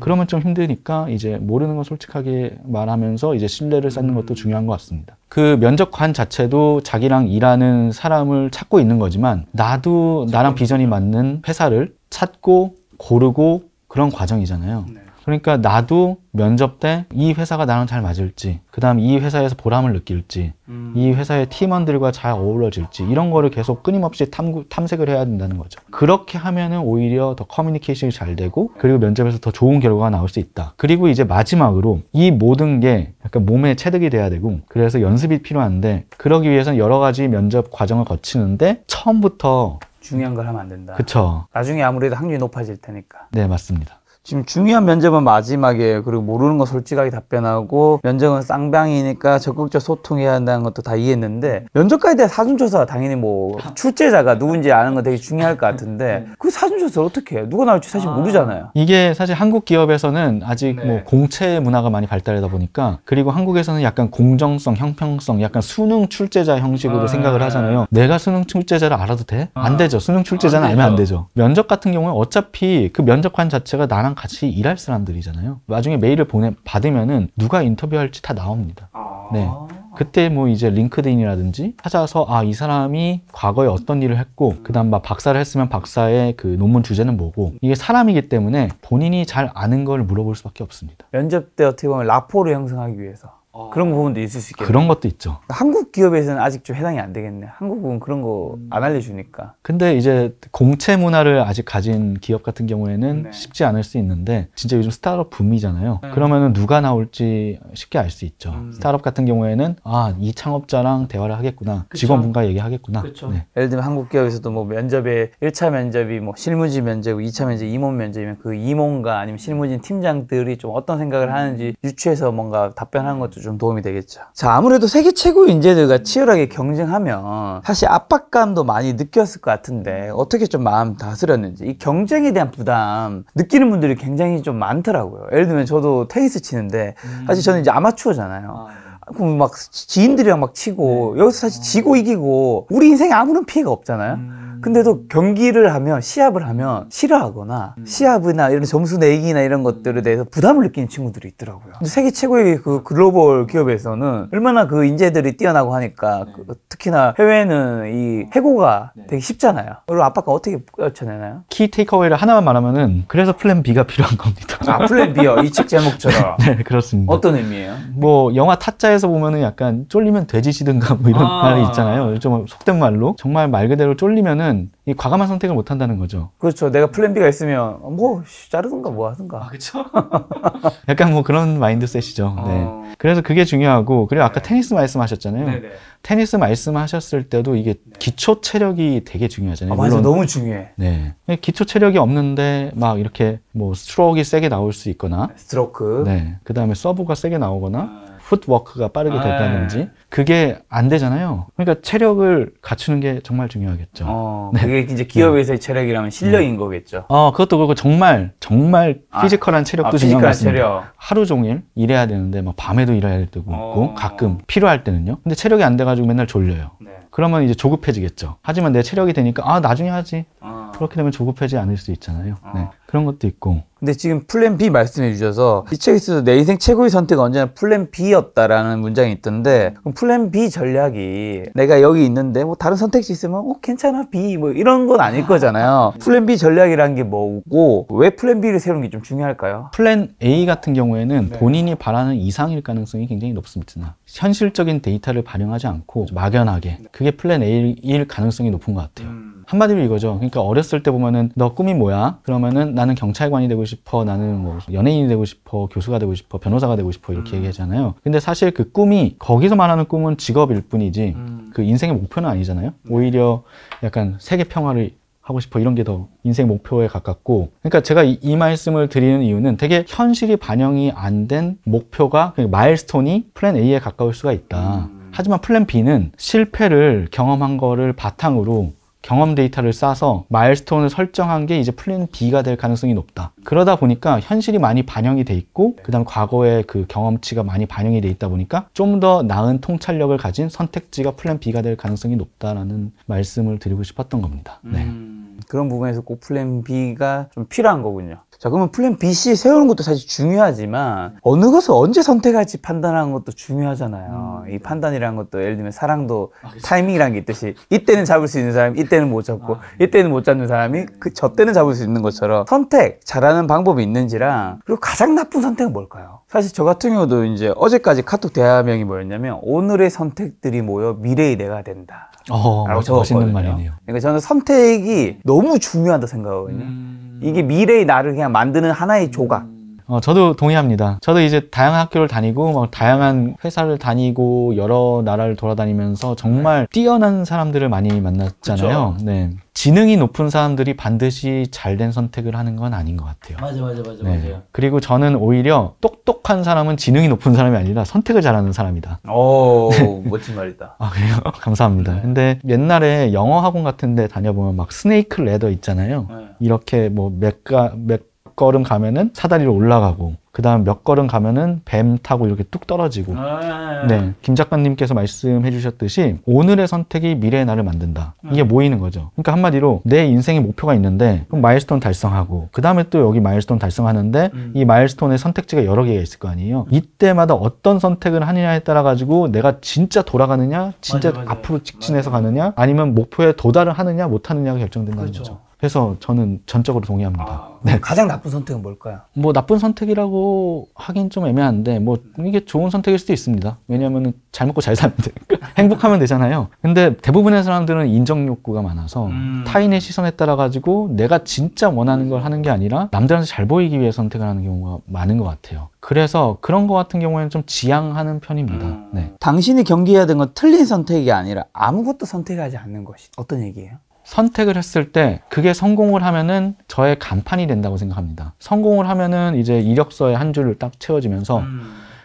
그러면 좀 힘드니까 이제 모르는 거 솔직하게 말하면서 이제 신뢰를 쌓는 것도 중요한 것 같습니다. 그 면접관 자체도 자기랑 일하는 사람을 찾고 있는 거지만 나도 나랑 비전이 맞는 회사를 찾고 고르고 그런 과정이잖아요. 그러니까 나도 면접 때 이 회사가 나랑 잘 맞을지, 그 다음 이 회사에서 보람을 느낄지, 이 회사의 팀원들과 잘 어우러질지 이런 거를 계속 끊임없이 탐색을 해야 된다는 거죠. 그렇게 하면은 오히려 더 커뮤니케이션이 잘 되고 그리고 면접에서 더 좋은 결과가 나올 수 있다. 그리고 이제 마지막으로 이 모든 게 약간 몸에 체득이 돼야 되고 그래서 연습이 필요한데 그러기 위해서는 여러 가지 면접 과정을 거치는데 처음부터 중요한 걸 하면 안 된다. 그쵸. 나중에 아무래도 확률이 높아질 테니까. 네, 맞습니다. 지금 중요한 면접은 마지막에 그리고 모르는 거 솔직하게 답변하고 면접은 쌍방이니까 적극적 소통해야 한다는 것도 다 이해했는데 면접관에 대한 사전조사 당연히 뭐 출제자가 누군지 아는 거 되게 중요할 것 같은데 그 사전조사를 어떻게 해요? 누가 나올지 사실 모르잖아요. 이게 사실 한국 기업에서는 아직 네. 뭐 공채 문화가 많이 발달하다 보니까 그리고 한국에서는 약간 공정성, 형평성, 약간 수능 출제자 형식으로 생각을 하잖아요. 내가 수능 출제자를 알아도 돼? 안 되죠. 수능 출제자는 알면 안 되죠. 면접 같은 경우는 어차피 그 면접관 자체가 나랑 같이 일할 사람들이잖아요. 나중에 메일을 받으면은 누가 인터뷰할지 다 나옵니다. 네. 그때 뭐 이제 링크드인이라든지 찾아서 이 사람이 과거에 어떤 일을 했고 그다음 막 박사를 했으면 박사의 그 논문 주제는 뭐고 이게 사람이기 때문에 본인이 잘 아는 걸 물어볼 수밖에 없습니다. 면접 때 어떻게 보면 라포를 형성하기 위해서 그런 부분도 있을 수 있겠네요. 그런 것도 있죠. 한국 기업에서는 아직 좀 해당이 안 되겠네. 한국은 그런 거 안 알려주니까. 근데 이제 공채 문화를 아직 가진 기업 같은 경우에는 네. 쉽지 않을 수 있는데 진짜 요즘 스타트업 붐이잖아요. 그러면은 누가 나올지 쉽게 알 수 있죠. 스타트업 같은 경우에는 이 창업자랑 대화를 하겠구나. 직원분과 얘기하겠구나. 네. 예를 들면 한국 기업에서도 뭐 면접에 1차 면접이 뭐 실무진 면접이고 2차 면접이 임원 면접이면 그 임원과 아니면 실무진 팀장들이 좀 어떤 생각을 하는지 유추해서 뭔가 답변하는 것도 좀 도움이 되겠죠. 자, 아무래도 세계 최고의 인재들과 치열하게 경쟁하면 사실 압박감도 많이 느꼈을 것 같은데 어떻게 좀 마음 다스렸는지 이 경쟁에 대한 부담 느끼는 분들이 굉장히 좀 많더라고요. 예를 들면 저도 테니스 치는데 사실 저는 이제 아마추어잖아요. 그럼 막 지인들이랑 막 치고 여기서 사실 지고 이기고 우리 인생에 아무런 피해가 없잖아요. 근데도 경기를 하면 시합을 하면 싫어하거나 시합이나 이런 점수 내기나 이런 것들에 대해서 부담을 느끼는 친구들이 있더라고요. 근데 세계 최고의 그 글로벌 기업에서는 얼마나 그 인재들이 뛰어나고 하니까 특히나 해외는 이 해고가 되게 쉽잖아요. 그리고 압박감 어떻게 떨쳐내나요? 키 테이크어웨이를 하나만 말하면은 그래서 플랜 B가 필요한 겁니다. 플랜 B요. 이 책 제목처럼. 네, 그렇습니다. 어떤 의미예요? 뭐 영화 타짜에서 보면은 약간 쫄리면 돼지시든가 뭐 이런 말이 있잖아요. 좀 속된 말로 정말 말 그대로 쫄리면은 이 과감한 선택을 못 한다는 거죠. 그렇죠. 내가 플랜 B가 있으면 뭐 자르든가 뭐 하든가. 그렇죠. 약간 뭐 그런 마인드셋이죠. 네. 그래서 그게 중요하고 그리고 아까 테니스 말씀하셨잖아요. 네네. 테니스 말씀하셨을 때도 이게 기초 체력이 되게 중요하잖아요. 맞아, 물론 너무 중요해. 네. 기초 체력이 없는데 막 이렇게 뭐 스트로크가 세게 나올 수 있거나 스트로크. 네. 그다음에 서브가 세게 나오거나 풋워크가 빠르게 된다든지 그게 안 되잖아요. 그러니까 체력을 갖추는 게 정말 중요하겠죠. 네. 그게 이제 기업에서의 체력이라면 실력인 거겠죠. 그것도 그렇고 정말 피지컬한 체력도 중요한 것 같습니다. 체력. 하루 종일 일해야 되는데 막 밤에도 일해야 되고 있고 가끔 필요할 때는요. 근데 체력이 안 돼가지고 맨날 졸려요. 네. 그러면 이제 조급해지겠죠. 하지만 내 체력이 되니까 나중에 하지. 그렇게 되면 조급해지지 않을 수 있잖아요. 네. 그런 것도 있고. 근데 지금 플랜 B 말씀해 주셔서 이 책에서 내 인생 최고의 선택은 언제나 플랜 B였다라는 문장이 있던데 그럼 플랜 B 전략이 내가 여기 있는데 뭐 다른 선택지 있으면 괜찮아 B 뭐 이런 건 아닐 거잖아요. 플랜 B 전략이라는 게 뭐고 왜 플랜 B를 세우는 게 좀 중요할까요? 플랜 A 같은 경우에는 본인이 바라는 이상일 가능성이 굉장히 높습니다. 현실적인 데이터를 반영하지 않고 막연하게 그게 플랜 A일 가능성이 높은 것 같아요. 한마디로 이거죠. 그러니까 어렸을 때 보면은 너 꿈이 뭐야? 그러면은 나는 경찰관이 되고 싶어, 나는 뭐 연예인이 되고 싶어, 교수가 되고 싶어, 변호사가 되고 싶어 이렇게 얘기하잖아요. 근데 사실 그 꿈이 거기서 말하는 꿈은 직업일 뿐이지 그 인생의 목표는 아니잖아요. 오히려 약간 세계 평화를 하고 싶어 이런 게 더 인생 목표에 가깝고 그러니까 제가 이 말씀을 드리는 이유는 되게 현실이 반영이 안 된 목표가 마일스톤이 플랜 A에 가까울 수가 있다. 하지만 플랜 B는 실패를 경험한 거를 바탕으로 경험 데이터를 쌓아서 마일스톤을 설정한 게 이제 플랜 B가 될 가능성이 높다. 그러다 보니까 현실이 많이 반영이 돼 있고 그다음 과거의 그 경험치가 많이 반영이 돼 있다 보니까 좀 더 나은 통찰력을 가진 선택지가 플랜 B가 될 가능성이 높다라는 말씀을 드리고 싶었던 겁니다. 네. 그런 부분에서 꼭 플랜 B가 좀 필요한 거군요. 자, 그러면 플랜 B, C 세우는 것도 사실 중요하지만 어느 것을 언제 선택할지 판단하는 것도 중요하잖아요. 이 판단이라는 것도 예를 들면 사랑도 타이밍이라는 게 있듯이 이때는 잡을 수 있는 사람이 이때는 못 잡고 이때는 못 잡는 사람이 저 때는 잡을 수 있는 것처럼 선택 잘하는 방법이 있는지랑 그리고 가장 나쁜 선택은 뭘까요? 사실 저 같은 경우도 이제 어제까지 카톡 대화명이 뭐였냐면 오늘의 선택들이 모여 미래의 내가 된다. 멋있는 말이네요. 그러니까 저는 선택이 너무 중요하다 생각하거든요. 이게 미래의 나를 그냥 만드는 하나의 조각. 저도 동의합니다. 저도 이제 다양한 학교를 다니고 막 다양한 회사를 다니고 여러 나라를 돌아다니면서 정말 뛰어난 사람들을 많이 만났잖아요. 그쵸? 네. 지능이 높은 사람들이 반드시 잘된 선택을 하는 건 아닌 것 같아요. 맞아요. 그리고 저는 오히려 똑똑한 사람은 지능이 높은 사람이 아니라 선택을 잘하는 사람이다. 오, 멋진 말이다. 그래요? 감사합니다. 네. 근데 옛날에 영어 학원 같은 데 다녀보면 막 스네이크 레더 있잖아요. 네. 이렇게 뭐 몇 걸음 가면은 사다리로 올라가고 그 다음 몇 걸음 가면은 뱀 타고 이렇게 뚝 떨어지고 네, 김 작가님께서 말씀해 주셨듯이 오늘의 선택이 미래의 나를 만든다. 이게 모이는 거죠. 그러니까 한마디로 내 인생의 목표가 있는데 그럼 마일스톤 달성하고 그 다음에 또 여기 마일스톤 달성하는데 이 마일스톤의 선택지가 여러 개가 있을 거 아니에요. 이때마다 어떤 선택을 하느냐에 따라 가지고 내가 진짜 돌아가느냐 진짜 앞으로 직진해서 가느냐 아니면 목표에 도달을 하느냐 못하느냐가 결정된다는 거죠. 그래서 저는 전적으로 동의합니다. 네. 가장 나쁜 선택은 뭘까요? 뭐 나쁜 선택이라고 하긴 좀 애매한데 뭐 이게 좋은 선택일 수도 있습니다. 왜냐하면 잘 먹고 잘 살면 되니까 행복하면 되잖아요. 근데 대부분의 사람들은 인정 욕구가 많아서 타인의 시선에 따라 가지고 내가 진짜 원하는 걸 하는 게 아니라 남들한테 잘 보이기 위해 선택을 하는 경우가 많은 것 같아요. 그래서 그런 거 같은 경우에는 좀 지양하는 편입니다. 네. 당신이 경계해야 되는 건 틀린 선택이 아니라 아무것도 선택하지 않는 것이 어떤 얘기예요? 선택을 했을 때 그게 성공을 하면은 저의 간판이 된다고 생각합니다. 성공을 하면은 이제 이력서에 한 줄을 딱 채워지면서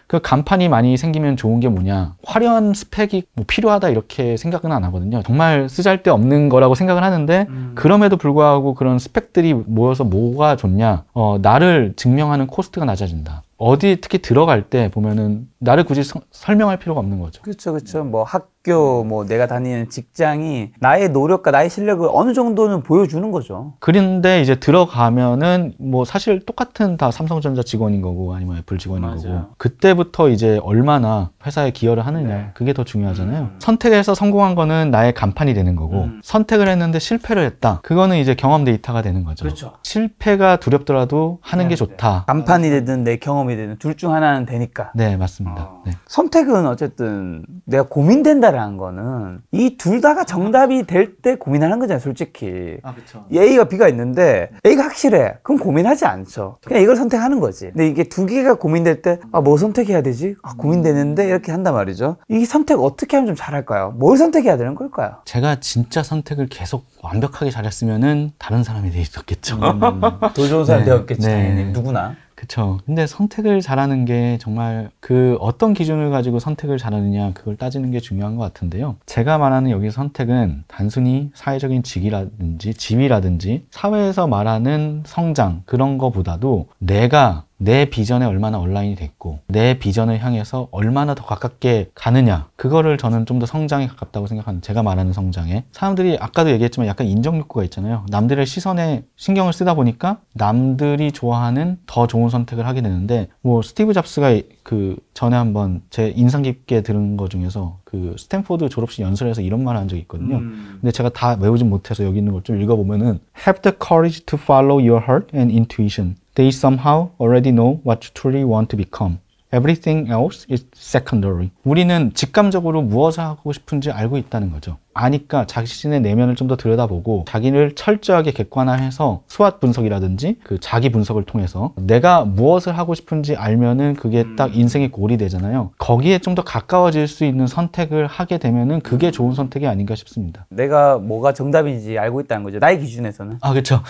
그 간판이 많이 생기면 좋은 게 뭐냐, 화려한 스펙이 뭐 필요하다 이렇게 생각은 안 하거든요. 정말 쓰잘데없는 거라고 생각을 하는데 그럼에도 불구하고 그런 스펙들이 모여서 뭐가 좋냐, 나를 증명하는 코스트가 낮아진다. 어디 특히 들어갈 때 보면은 나를 굳이 설명할 필요가 없는 거죠. 그렇죠. 뭐 학교, 뭐 내가 다니는 직장이 나의 노력과 나의 실력을 어느 정도는 보여주는 거죠. 그런데 이제 들어가면은 뭐 사실 똑같은 다 삼성전자 직원인 거고 아니면 애플 직원인 거고 그때부터 이제 얼마나 회사에 기여를 하느냐, 그게 더 중요하잖아요. 선택해서 성공한 거는 나의 간판이 되는 거고 선택을 했는데 실패를 했다, 그거는 이제 경험 데이터가 되는 거죠. 실패가 두렵더라도 하는 게 좋다. 간판이 되든 내 경험이 되든 둘 중 하나는 되니까. 네, 맞습니다. 네. 선택은 어쨌든 내가 고민된다라는 거는 이 둘 다가 정답이 될 때 고민하는 거잖아요, 솔직히. 그렇죠. A가 B가 있는데 A가 확실해. 그럼 고민하지 않죠. 그냥 이걸 선택하는 거지. 근데 이게 두 개가 고민될 때 뭐 선택해야 되지? 고민되는데 이렇게 한단 말이죠. 이 선택 어떻게 하면 좀 잘할까요? 뭘 선택해야 되는 걸까요? 제가 진짜 선택을 계속 완벽하게 잘했으면은 다른 사람이 돼 있었겠죠. 더 좋은 사람 되었겠지. 네. 누구나. 그쵸. 근데 선택을 잘하는 게 정말 그 어떤 기준을 가지고 선택을 잘하느냐, 그걸 따지는 게 중요한 것 같은데요. 제가 말하는 여기 선택은 단순히 사회적인 직위라든지 지위라든지 사회에서 말하는 성장, 그런 거보다도 내가 내 비전에 얼마나 얼라인이 됐고 내 비전을 향해서 얼마나 더 가깝게 가느냐, 그거를 저는 좀 더 성장에 가깝다고 생각하는, 제가 말하는 성장에, 사람들이 아까도 얘기했지만 약간 인정 욕구가 있잖아요. 남들의 시선에 신경을 쓰다 보니까 남들이 좋아하는 더 좋은 선택을 하게 되는데, 뭐 스티브 잡스가 그 전에 한번 제 인상 깊게 들은 거 중에서 그 스탠포드 졸업식 연설에서 이런 말을 한 적이 있거든요. 근데 제가 다 외우진 못해서 여기 있는 걸 좀 읽어보면은 Have the courage to follow your heart and intuition. They somehow already know what you truly want to become. Everything else is secondary. 우리는 직감적으로 무엇을 하고 싶은지 알고 있다는 거죠. 아니까 자신의 내면을 좀 더 들여다보고 자기를 철저하게 객관화해서 스왓 분석이라든지 그 자기 분석을 통해서 내가 무엇을 하고 싶은지 알면은 그게 딱 인생의 골이 되잖아요. 거기에 좀 더 가까워질 수 있는 선택을 하게 되면은 그게 좋은 선택이 아닌가 싶습니다. 내가 뭐가 정답인지 알고 있다는 거죠, 나의 기준에서는. 그렇죠.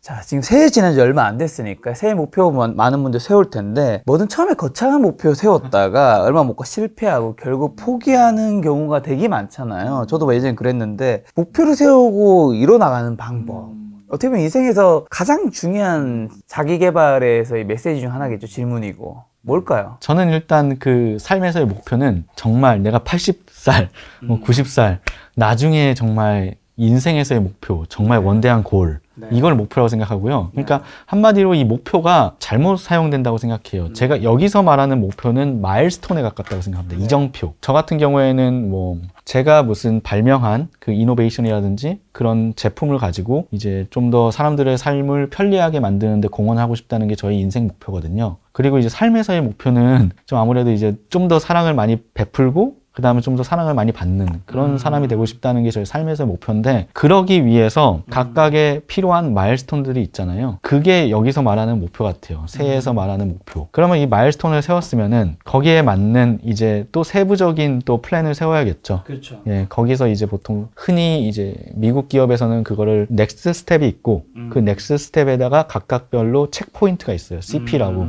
자, 지금 새해 지난 지 얼마 안 됐으니까 새해 목표 많은 분들 세울 텐데, 뭐든 처음에 거창한 목표 세웠다가 얼마 못 가 실패하고 결국 포기하는 경우가 되게 많잖아요. 있잖아요. 저도 뭐 예전에 그랬는데 목표를 세우고 이뤄나가는 방법. 어떻게 보면 인생에서 가장 중요한 자기 개발에서의 메시지 중 하나겠죠. 질문이고. 뭘까요? 저는 일단 그 삶에서의 목표는 정말 내가 80살, 뭐 90살, 나중에 정말 인생에서의 목표, 정말 원대한 골, 이걸 목표라고 생각하고요. 그러니까 한마디로 이 목표가 잘못 사용된다고 생각해요. 제가 여기서 말하는 목표는 마일스톤에 가깝다고 생각합니다. 이정표. 저 같은 경우에는 뭐 제가 무슨 발명한 그 이노베이션이라든지 그런 제품을 가지고 이제 좀 더 사람들의 삶을 편리하게 만드는 데 공헌하고 싶다는 게 저희 인생 목표거든요. 그리고 이제 삶에서의 목표는 좀 아무래도 이제 좀 더 사랑을 많이 베풀고 그 다음에 좀 더 사랑을 많이 받는 그런 사람이 되고 싶다는 게 저희 삶에서의 목표인데, 그러기 위해서 각각의 필요한 마일스톤들이 있잖아요. 그게 여기서 말하는 목표 같아요. 새해에서 말하는 목표. 그러면 이 마일스톤을 세웠으면은 거기에 맞는 이제 또 세부적인 또 플랜을 세워야겠죠. 그렇죠. 예, 거기서 이제 보통 흔히 이제 미국 기업에서는 그거를 넥스트 스텝이 있고 그 넥스트 스텝에다가 각각별로 체크 포인트가 있어요. CP라고.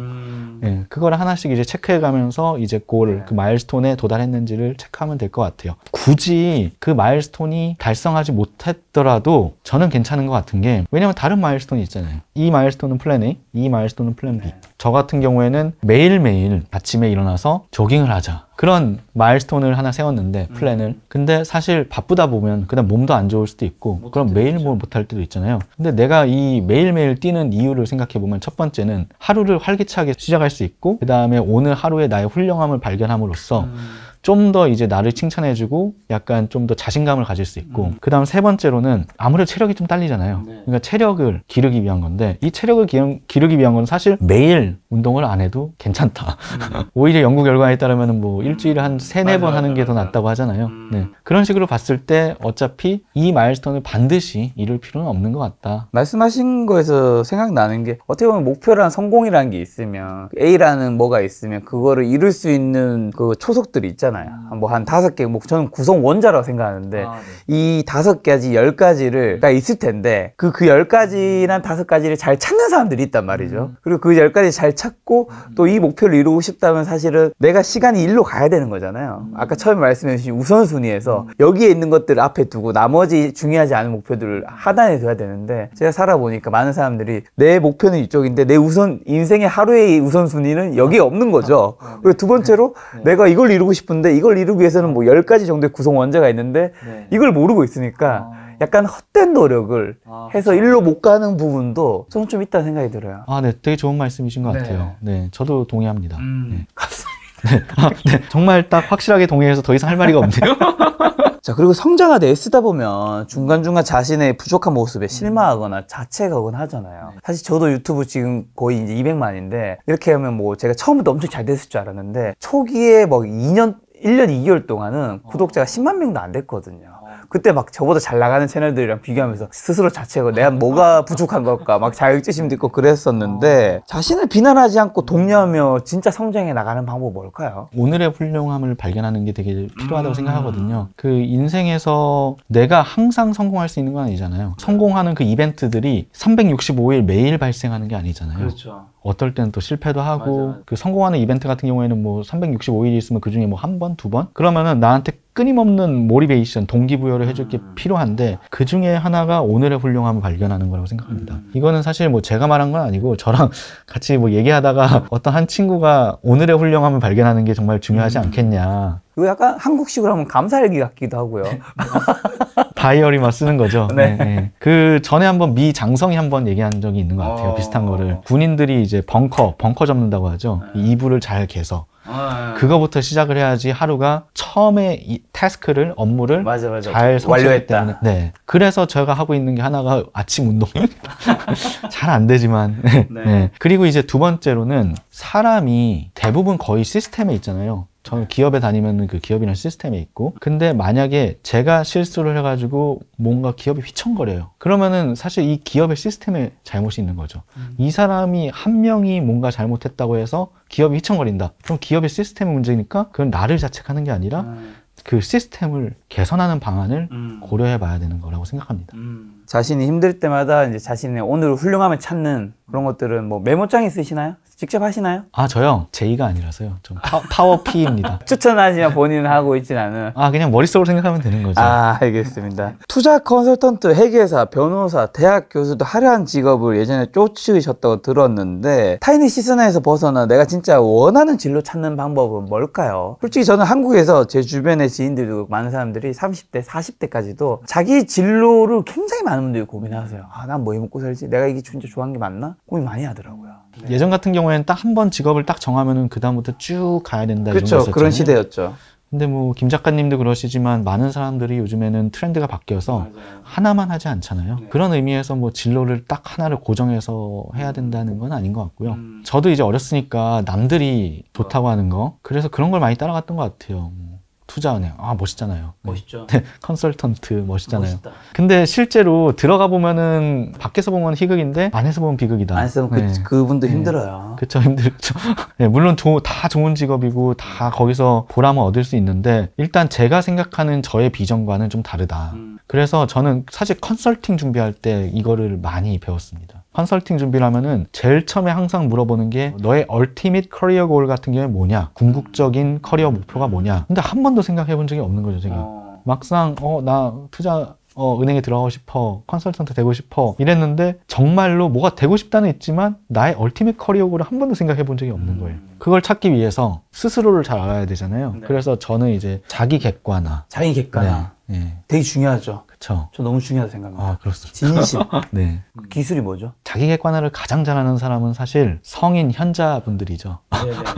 예, 그걸 하나씩 이제 체크해 가면서 이제 골, 그 마일스톤에 도달했는지를 체크하면 될 것 같아요. 굳이 그 마일스톤이 달성하지 못했더라도 저는 괜찮은 것 같은 게, 왜냐면 다른 마일스톤이 있잖아요. 이 마일스톤은 플랜 A, 이 마일스톤은 플랜 B. 저 같은 경우에는 매일매일 아침에 일어나서 조깅을 하자. 그런 마일스톤을 하나 세웠는데, 플랜을. 근데 사실 바쁘다 보면 그다음 몸도 안 좋을 수도 있고, 그럼 매일 뭘 못할 때도 있잖아요. 근데 내가 이 매일매일 뛰는 이유를 생각해 보면, 첫 번째는 하루를 활기차게 시작할 수 있고, 그 다음에 오늘 하루의 나의 훌륭함을 발견함으로써 좀 더 이제 나를 칭찬해주고 약간 좀 더 자신감을 가질 수 있고, 그 다음 세 번째로는 아무래도 체력이 좀 딸리잖아요. 그러니까 체력을 기르기 위한 건데, 이 체력을 기르기 위한 건 사실 매일 운동을 안 해도 괜찮다. 오히려 연구 결과에 따르면 뭐 일주일에 한 3-4번 하는 게 더 낫다고 하잖아요. 네. 그런 식으로 봤을 때 어차피 이 마일스톤을 반드시 이룰 필요는 없는 것 같다. 말씀하신 거에서 생각나는 게, 어떻게 보면 목표란 성공이라는 게 있으면, A라는 뭐가 있으면 그거를 이룰 수 있는 그 초석들이 있잖아요. 뭐 한 5개, 뭐 저는 구성 원자라고 생각하는데, 이 5가지, 10가지를 있을 텐데, 그 10가지란 5가지를 잘 찾는 사람들이 있단 말이죠. 그리고 그 10가지 잘 찾고 또 이 목표를 이루고 싶다면 사실은 내가 시간이 일로 가야 되는 거잖아요. 아까 처음에 말씀해 주신 우선순위에서 여기에 있는 것들을 앞에 두고 나머지 중요하지 않은 목표들을 하단에 둬야 되는데, 제가 살아보니까 많은 사람들이 내 목표는 이쪽인데 내 인생의 하루의 우선순위는 여기에 없는 거죠. 그리고 두 번째로 내가 이걸 이루고 싶은데 이걸 이루기 위해서는 뭐 10가지 정도의 구성 원자가 있는데 이걸 모르고 있으니까 약간 헛된 노력을 해서 일로 못 가는 부분도 저는 좀 있다는 생각이 들어요. 네, 되게 좋은 말씀이신 것 같아요. 네, 저도 동의합니다. 네. 네, 정말 딱 확실하게 동의해서 더 이상 할 말이 없네요. 자, 그리고 성장하되 애쓰다 보면 중간중간 자신의 부족한 모습에 실망하거나 자책하거나 하잖아요. 사실 저도 유튜브 지금 거의 이제 200만인데, 이렇게 하면 뭐 제가 처음부터 엄청 잘 됐을 줄 알았는데, 초기에 뭐 1년 2개월 동안은 구독자가 10만 명도 안 됐거든요. 그때 막 저보다 잘 나가는 채널들이랑 비교하면서 스스로 자책하고 내가 뭐가 부족한 걸까 막 자격지심도 있고 그랬었는데, 자신을 비난하지 않고 독려하며 진짜 성장해 나가는 방법은 뭘까요? 오늘의 훌륭함을 발견하는 게 되게 필요하다고 생각하거든요. 그 인생에서 내가 항상 성공할 수 있는 건 아니잖아요. 성공하는 그 이벤트들이 365일 매일 발생하는 게 아니잖아요. 그렇죠. 어떨 때는 또 실패도 하고, 맞아. 그 성공하는 이벤트 같은 경우에는 뭐 365일이 있으면 그 중에 뭐 1번, 2번? 그러면은 나한테 끊임없는 모티베이션, 동기부여를 해줄 게 필요한데, 그 중에 하나가 오늘의 훌륭함을 발견하는 거라고 생각합니다. 이거는 사실 뭐 제가 말한 건 아니고, 저랑 같이 뭐 얘기하다가 어떤 한 친구가 오늘의 훌륭함을 발견하는 게 정말 중요하지 않겠냐. 이거 약간 한국식으로 하면 감사일기 같기도 하고요. 다이어리만 쓰는 거죠. 네. 네. 그 전에 한번 미 장성이 한번 얘기한 적이 있는 것 같아요. 비슷한 거를. 군인들이 이제 벙커 접는다고 하죠. 이불을 잘 개서. 그거부터 시작을 해야지 하루가 처음에 이 태스크를, 업무를 맞아. 잘 완료했기 때문에. 네. 그래서 제가 하고 있는 게 하나가 아침 운동. 잘 안 되지만. 네. 그리고 이제 두 번째로는 사람이 대부분 거의 시스템에 있잖아요. 저는 기업에 다니면 그 기업이라는 시스템에 있고, 근데 만약에 제가 실수를 해가지고 뭔가 기업이 휘청거려요. 그러면은 사실 이 기업의 시스템에 잘못이 있는 거죠. 이 사람이 한 명이 뭔가 잘못했다고 해서 기업이 휘청거린다. 그럼 기업의 시스템의 문제니까 그건 나를 자책하는 게 아니라 그 시스템을 개선하는 방안을 고려해 봐야 되는 거라고 생각합니다. 자신이 힘들 때마다 이제 자신의 오늘 훌륭함을 찾는 그런 것들은 뭐 메모장에 쓰시나요? 직접 하시나요? 아, 저요? J가 아니라서요. 좀 파워 P입니다. 추천하지만 본인은 하고 있진 않은. 아, 그냥 머릿속으로 생각하면 되는 거죠. 아, 알겠습니다. 투자 컨설턴트, 회계사, 변호사, 대학 교수도 화려한 직업을 예전에 쫓으셨다고 들었는데 타이니 시스나에서 벗어나 내가 진짜 원하는 진로 찾는 방법은 뭘까요? 솔직히 저는 한국에서 제 주변의 지인들도 많은 사람들이 30대, 40대까지도 자기 진로를 굉장히 많은 분들이 고민하세요. 아, 난 뭐 해먹고 살지? 내가 이게 진짜 좋아하는 게 맞나? 고민 많이 하더라고요. 네. 예전 같은 경우에는 딱 한 번 직업을 딱 정하면은 그다음부터 쭉 가야 된다. 이런 거 그렇죠. 있었잖아요. 그런 시대였죠. 근데 뭐 김 작가님도 그러시지만 많은 사람들이 요즘에는 트렌드가 바뀌어서 맞아요. 하나만 하지 않잖아요. 네. 그런 의미에서 뭐 진로를 딱 하나를 고정해서 해야 된다는 건 아닌 것 같고요. 저도 이제 어렸으니까 남들이 좋다고 하는 거, 그래서 그런 걸 많이 따라갔던 것 같아요. 뭐 투자은행, 아 멋있잖아요. 멋있죠. 네, 컨설턴트 멋있잖아요. 멋있다. 근데 실제로 들어가 보면은 밖에서 보면 희극인데 안에서 보면 비극이다. 안에서 네. 그분도 네. 힘들어요. 그쵸, 힘들죠. 네, 물론 다 좋은 직업이고 다 거기서 보람을 얻을 수 있는데 일단 제가 생각하는 저의 비전과는 좀 다르다. 그래서 저는 사실 컨설팅 준비할 때 이거를 많이 배웠습니다. 컨설팅 준비를 하면은 제일 처음에 항상 물어보는 게 너의 얼티밋 커리어 골 같은 게 뭐냐? 궁극적인 커리어 목표가 뭐냐? 근데 한 번도 생각해 본 적이 없는 거죠, 제가. 막상 나 투자 은행에 들어가고 싶어, 컨설턴트 되고 싶어 이랬는데 정말로 뭐가 되고 싶다는 있지만 나의 얼티밋 커리어 골을 한 번도 생각해 본 적이 없는 거예요. 그걸 찾기 위해서 스스로를 잘 알아야 되잖아요. 네. 그래서 저는 이제 자기 객관화. 자기 객관화. 네. 되게 중요하죠. 그쵸. 저 너무 중요하다고 생각합니다. 아, 그렇습니다. 진심. 네. 그 기술이 뭐죠? 자기 객관화를 가장 잘하는 사람은 사실 성인 현자분들이죠.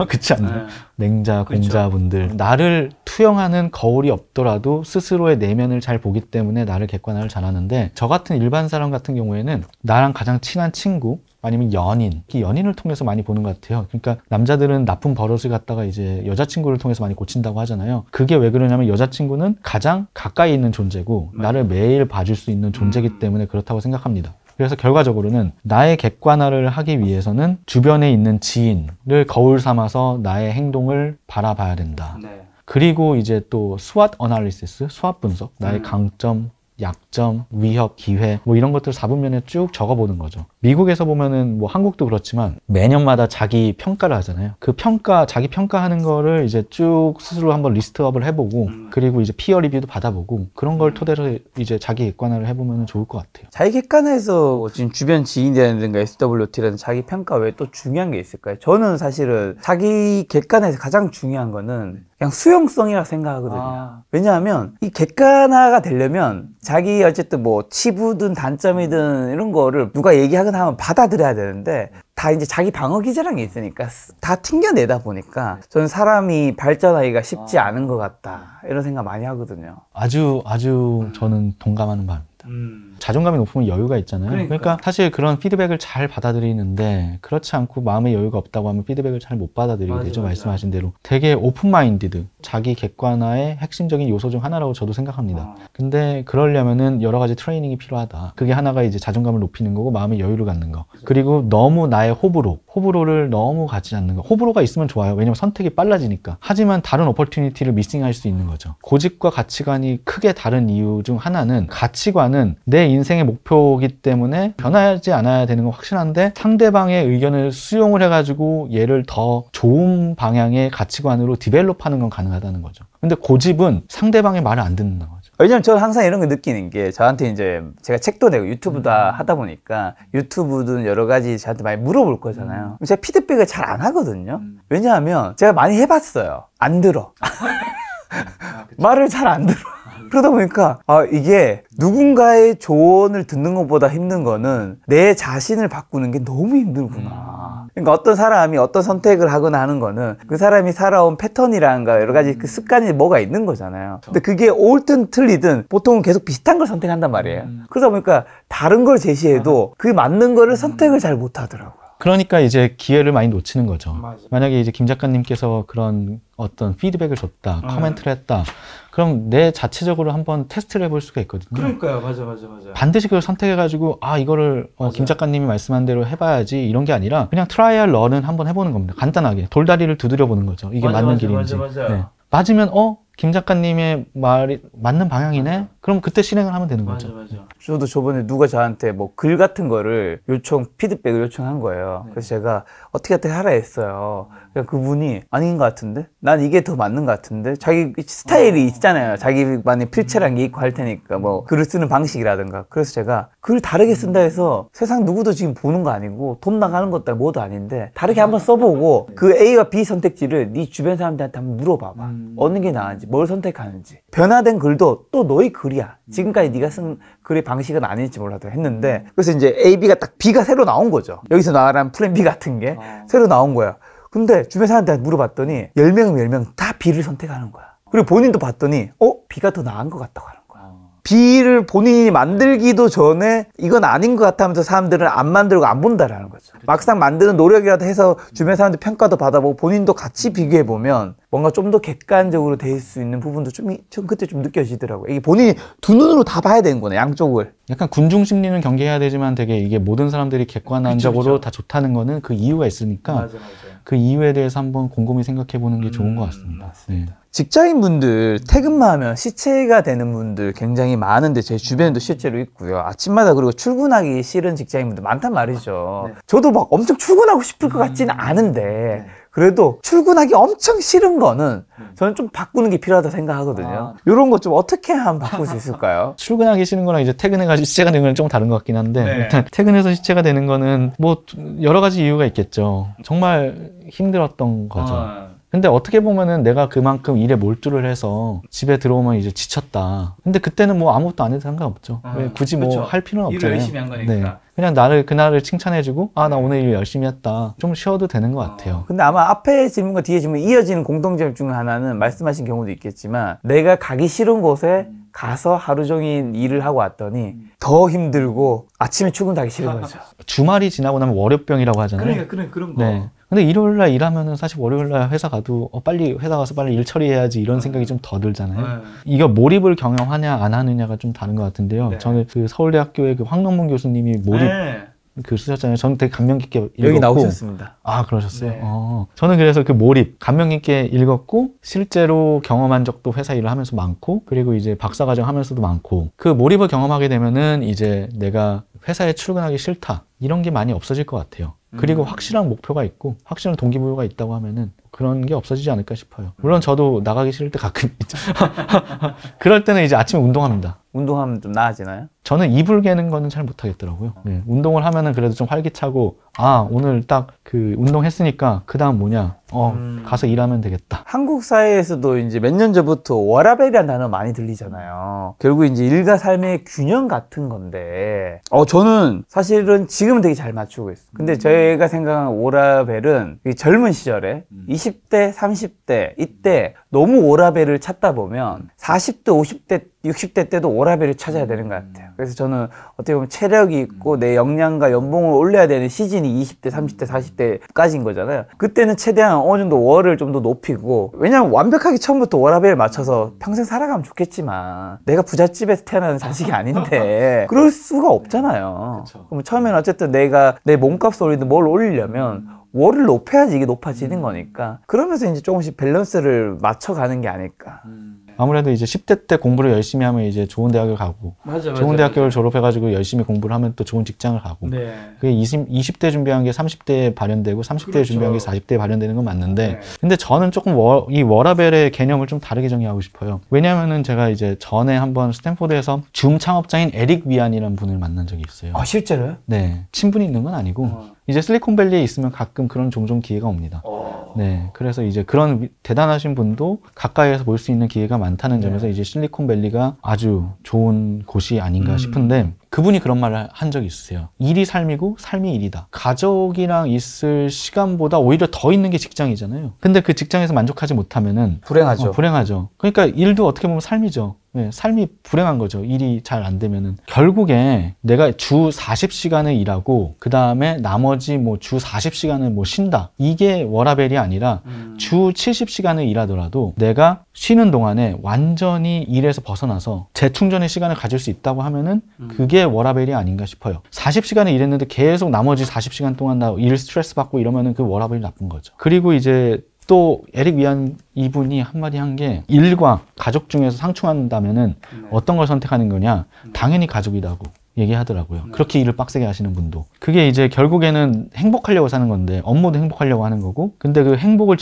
그렇지 않나요? 맹자, 그렇죠. 공자분들. 나를 투영하는 거울이 없더라도 스스로의 내면을 잘 보기 때문에 나를 객관화를 잘하는데 저 같은 일반 사람 같은 경우에는 나랑 가장 친한 친구 아니면 연인, 이 연인을 통해서 많이 보는 것 같아요. 그러니까 남자들은 나쁜 버릇을 갖다가 이제 여자친구를 통해서 많이 고친다고 하잖아요. 그게 왜 그러냐면 여자친구는 가장 가까이 있는 존재고 나를 매일 봐줄 수 있는 존재이기 때문에 그렇다고 생각합니다. 그래서 결과적으로는 나의 객관화를 하기 위해서는 주변에 있는 지인을 거울 삼아서 나의 행동을 바라봐야 된다. 네. 그리고 이제 또 SWOT 어널리시스, 수합 분석, 나의 강점, 약점, 위협, 기회 뭐 이런 것들 4분면에 쭉 적어보는 거죠. 미국에서 보면은 뭐 한국도 그렇지만 매년마다 자기 평가를 하잖아요. 그 자기 평가하는 거를 이제 쭉 스스로 한번 리스트업을 해보고 그리고 이제 피어 리뷰도 받아보고 그런 걸 토대로 이제 자기 객관화를 해보면 좋을 것 같아요. 자기 객관에서 지금 주변 지인이라든가 SWT라든 자기 평가 외에 또 중요한 게 있을까요? 저는 사실은 자기 객관에서 가장 중요한 거는 그냥 수용성이라고 생각하거든요. 왜냐하면 이 객관화가 되려면 자기 어쨌든 뭐 치부든 단점이든 이런 거를 누가 얘기하거나 하면 받아들여야 되는데 다 이제 자기 방어 기제라는 게 있으니까 다 튕겨내다 보니까 저는 사람이 발전하기가 쉽지 않은 것 같다 이런 생각 많이 하거든요. 아주 저는 동감하는 바입니다. 자존감이 높으면 여유가 있잖아요. 그러니까 사실 그런 피드백을 잘 받아들이는데 그렇지 않고 마음의 여유가 없다고 하면 피드백을 잘 못 받아들이게 되죠. 말씀하신 대로. 되게 오픈마인디드, 자기 객관화의 핵심적인 요소 중 하나라고 저도 생각합니다. 근데 그러려면은 여러 가지 트레이닝이 필요하다. 그게 하나가 이제 자존감을 높이는 거고 마음의 여유를 갖는 거. 그리고 너무 나의 호불호를 너무 갖지 않는 거. 호불호가 있으면 좋아요. 왜냐면 선택이 빨라지니까. 하지만 다른 오퍼튜니티를 미싱할 수 있는 거죠. 고집과 가치관이 크게 다른 이유 중 하나는 가치관은 내 인생의 목표이기 때문에 변하지 않아야 되는 건 확실한데 상대방의 의견을 수용을 해가지고 얘를 더 좋은 방향의 가치관으로 디벨롭하는 건 가능하다는 거죠. 근데 고집은 상대방의 말을 안 듣는 거죠. 왜냐면 저는 항상 이런 거 느끼는 게 저한테 이제 제가 책도 내고 유튜브도 하다 보니까 유튜브든 여러 가지 저한테 많이 물어볼 거잖아요. 제가 피드백을 잘 안 하거든요. 왜냐하면 제가 많이 해봤어요. 안 들어. 말을 잘 안 들어. 그러다 보니까 이게 누군가의 조언을 듣는 것보다 힘든 거는 내 자신을 바꾸는 게 너무 힘들구나. 그러니까 어떤 사람이 어떤 선택을 하거나 하는 거는 그 사람이 살아온 패턴이란가 여러 가지 그 습관이 뭐가 있는 거잖아요. 근데 그게 옳든 틀리든 보통은 계속 비슷한 걸 선택한단 말이에요. 그러다 보니까 다른 걸 제시해도 그 맞는 거를 선택을 잘 못 하더라고요. 그러니까 이제 기회를 많이 놓치는 거죠. 만약에 이제 김 작가님께서 그런 어떤 피드백을 줬다, 코멘트를 했다. 그럼 내 자체적으로 한번 테스트를 해볼 수가 있거든요. 그러니까요. 맞아. 반드시 그걸 선택해가지고 이거를 김 작가님이 말씀한 대로 해봐야지 이런 게 아니라 그냥 트라이얼 런은 한번 해보는 겁니다. 간단하게 돌다리를 두드려 보는 거죠. 이게 맞는 길인지. 맞아. 네. 맞으면 김 작가님의 말이 맞는 방향이네? 그럼 그때 실행을 하면 되는 거죠. 맞아. 저도 저번에 누가 저한테 뭐 글 같은 거를 피드백을 요청한 거예요. 그래서 제가 어떻게 하라 했어요. 그러니까 그분이 아닌 것 같은데? 난 이게 더 맞는 것 같은데? 자기 스타일이 있잖아요. 자기만의 필체란 게 있고 할 테니까 뭐 글을 쓰는 방식이라든가. 그래서 제가 글 다르게 쓴다 해서 세상 누구도 지금 보는 거 아니고 돈 나가는 것도 뭐도 아닌데 다르게 한번 써보고 그 A와 B 선택지를 네 주변 사람들한테 한번 물어봐봐. 어느 게 나은지, 뭘 선택하는지. 변화된 글도 또 너의 글이야. 지금까지 네가 쓴 글의 방식은 아닐지 몰라도 했는데 그래서 이제 A, B가 딱 B가 새로 나온 거죠. 여기서 말한 플랜 B 같은 게 새로 나온 거야. 근데 주변 사람들한테 물어봤더니 10명이면 10명 다 B를 선택하는 거야. 그리고 본인도 봤더니 B가 더 나은 것 같다고 하는 거야. B를 본인이 만들기도 전에 이건 아닌 것 같아 하면서 사람들은 안 만들고 안 본다라는 거죠. 막상 만드는 노력이라도 해서 주변 사람들 평가도 받아보고 본인도 같이 비교해보면 뭔가 좀 더 객관적으로 될 수 있는 부분도 좀 그때 좀 느껴지더라고요. 이게 본인이 두 눈으로 다 봐야 되는 거네, 양쪽을. 약간 군중 심리는 경계해야 되지만 되게 이게 모든 사람들이 객관적으로 그쵸. 다 좋다는 거는 그 이유가 있으니까 맞아요. 그 이유에 대해서 한번 곰곰이 생각해 보는 게 좋은 것 같습니다. 네. 직장인분들 퇴근만 하면 시체가 되는 분들 굉장히 많은데 제 주변에도 실제로 있고요. 아침마다 그리고 출근하기 싫은 직장인분들 많단 말이죠. 저도 막 엄청 출근하고 싶을 것 같지는 않은데 그래도 출근하기 엄청 싫은 거는 저는 좀 바꾸는 게 필요하다 생각하거든요. 이런 거 좀 어떻게 하면 바꿀 수 있을까요? 출근하기 싫은 거랑 이제 퇴근해가지고 시체가 되는 건 좀 다른 것 같긴 한데 일단 퇴근해서 시체가 되는 거는 뭐 여러 가지 이유가 있겠죠. 정말 힘들었던 거죠. 근데 어떻게 보면은 내가 그만큼 일에 몰두를 해서 집에 들어오면 이제 지쳤다. 근데 그때는 뭐 아무것도 안 해도 상관없죠. 왜 굳이 뭐 할 필요는 없잖아요. 일을 열심히 한 거니까. 네. 그냥 그날을 칭찬해주고 나 오늘 일 열심히 했다. 좀 쉬어도 되는 것 같아요. 근데 아마 앞에 질문과 뒤에 질문 이어지는 공통점 중 하나는 말씀하신 경우도 있겠지만 내가 가기 싫은 곳에 가서 하루 종일 일을 하고 왔더니 더 힘들고 아침에 출근하기 싫은 거죠. 주말이 지나고 나면 월요병이라고 하잖아요. 그런 거. 네. 근데 일요일날 일하면은 사실 월요일날 회사 가도 빨리 회사 가서 빨리 일 처리해야지 이런 생각이 좀 더 들잖아요. 이거 몰입을 경험하냐 안 하느냐가 좀 다른 것 같은데요. 저는 그 서울대학교의 그 황농문 교수님이 몰입 그 쓰셨잖아요. 저는 되게 감명 깊게 읽었고. 여기 나오셨습니다. 아, 그러셨어요? 네. 저는 그래서 그 몰입, 감명 깊게 읽었고, 실제로 경험한 적도 회사 일을 하면서 많고, 그리고 이제 박사과정 하면서도 많고, 그 몰입을 경험하게 되면은 이제 내가 회사에 출근하기 싫다. 이런 게 많이 없어질 것 같아요. 그리고 확실한 목표가 있고, 확실한 동기부여가 있다고 하면은 그런 게 없어지지 않을까 싶어요. 물론 저도 나가기 싫을 때 가끔 있죠. 그럴 때는 이제 아침에 운동합니다. 운동하면 좀 나아지나요? 저는 이불 개는 거는 잘 못하겠더라고요. 네, 운동을 하면은 그래도 좀 활기차고, 오늘 딱 그 운동했으니까 그 다음 뭐냐, 가서 일하면 되겠다. 한국 사회에서도 이제 몇 년 전부터 워라밸이라는 단어 많이 들리잖아요. 결국 이제 일과 삶의 균형 같은 건데, 저는 사실은 지금은 되게 잘 맞추고 있어요. 근데 저희가 생각하는 워라밸은 젊은 시절에 20대, 30대 이때 너무 워라밸을 찾다 보면 40대, 50대, 60대 때도 워라밸을 찾아야 되는 것 같아요. 그래서 저는 어떻게 보면 체력이 있고 내 역량과 연봉을 올려야 되는 시즌이 20대, 30대, 40대까지인 거잖아요. 그때는 최대한 어느 정도 월을 좀 더 높이고, 왜냐면 완벽하게 처음부터 워라밸을 맞춰서 평생 살아가면 좋겠지만 내가 부잣집에서 태어난 자식이 아닌데 그럴 수가 없잖아요. 그럼 처음에는 어쨌든 내가 내 몸값을 올리든 뭘 올리려면 월을 높여야지 이게 높아지는 거니까 그러면서 이제 조금씩 밸런스를 맞춰가는 게 아닐까. 아무래도 이제 10대 때 공부를 열심히 하면 이제 좋은 대학을 가고 좋은 대학교를 졸업해가지고 열심히 공부를 하면 또 좋은 직장을 가고 그게 20대 준비한 게 30대에 발현되고 30대에 준비한 게 40대에 발현되는 건 맞는데 근데 저는 조금 이 워라밸의 개념을 좀 다르게 정의하고 싶어요. 왜냐면은 제가 이제 전에 한번 스탠포드에서 줌 창업자인 에릭 위안이라는 분을 만난 적이 있어요. 실제로요? 네. 친분이 있는 건 아니고 이제 실리콘밸리에 있으면 가끔 그런 종종 기회가 옵니다. 네. 그래서 이제 그런 대단하신 분도 가까이에서 볼 수 있는 기회가 많다는 점에서 이제 실리콘밸리가 아주 좋은 곳이 아닌가 싶은데 그분이 그런 말을 한 적이 있으세요. 일이 삶이고 삶이 일이다. 가족이랑 있을 시간보다 오히려 더 있는 게 직장이잖아요. 근데 그 직장에서 만족하지 못하면은 불행하죠. 불행하죠. 그러니까 일도 어떻게 보면 삶이죠. 네, 삶이 불행한 거죠. 일이 잘 안 되면은. 결국에 내가 주 40시간을 일하고 그 다음에 나머지 뭐 주 40시간을 뭐 쉰다. 이게 워라밸이 아니라 주 70시간을 일하더라도 내가 쉬는 동안에 완전히 일에서 벗어나서 재충전의 시간을 가질 수 있다고 하면은 그게 워라밸이 아닌가 싶어요. 40시간을 일했는데 계속 나머지 40시간 동안 나 일 스트레스 받고 이러면은 그 워라밸이 나쁜 거죠. 그리고 이제 또 에릭 위안 이분이 한마디 한 게 일과 가족 중에서 상충한다면은 어떤 걸 선택하는 거냐? 당연히 가족이라고 얘기하더라고요. 그렇게 일을 빡세게 하시는 분도. 그게 이제 결국에는 행복하려고 사는 건데 업무도 행복하려고 하는 거고, 근데 그 행복을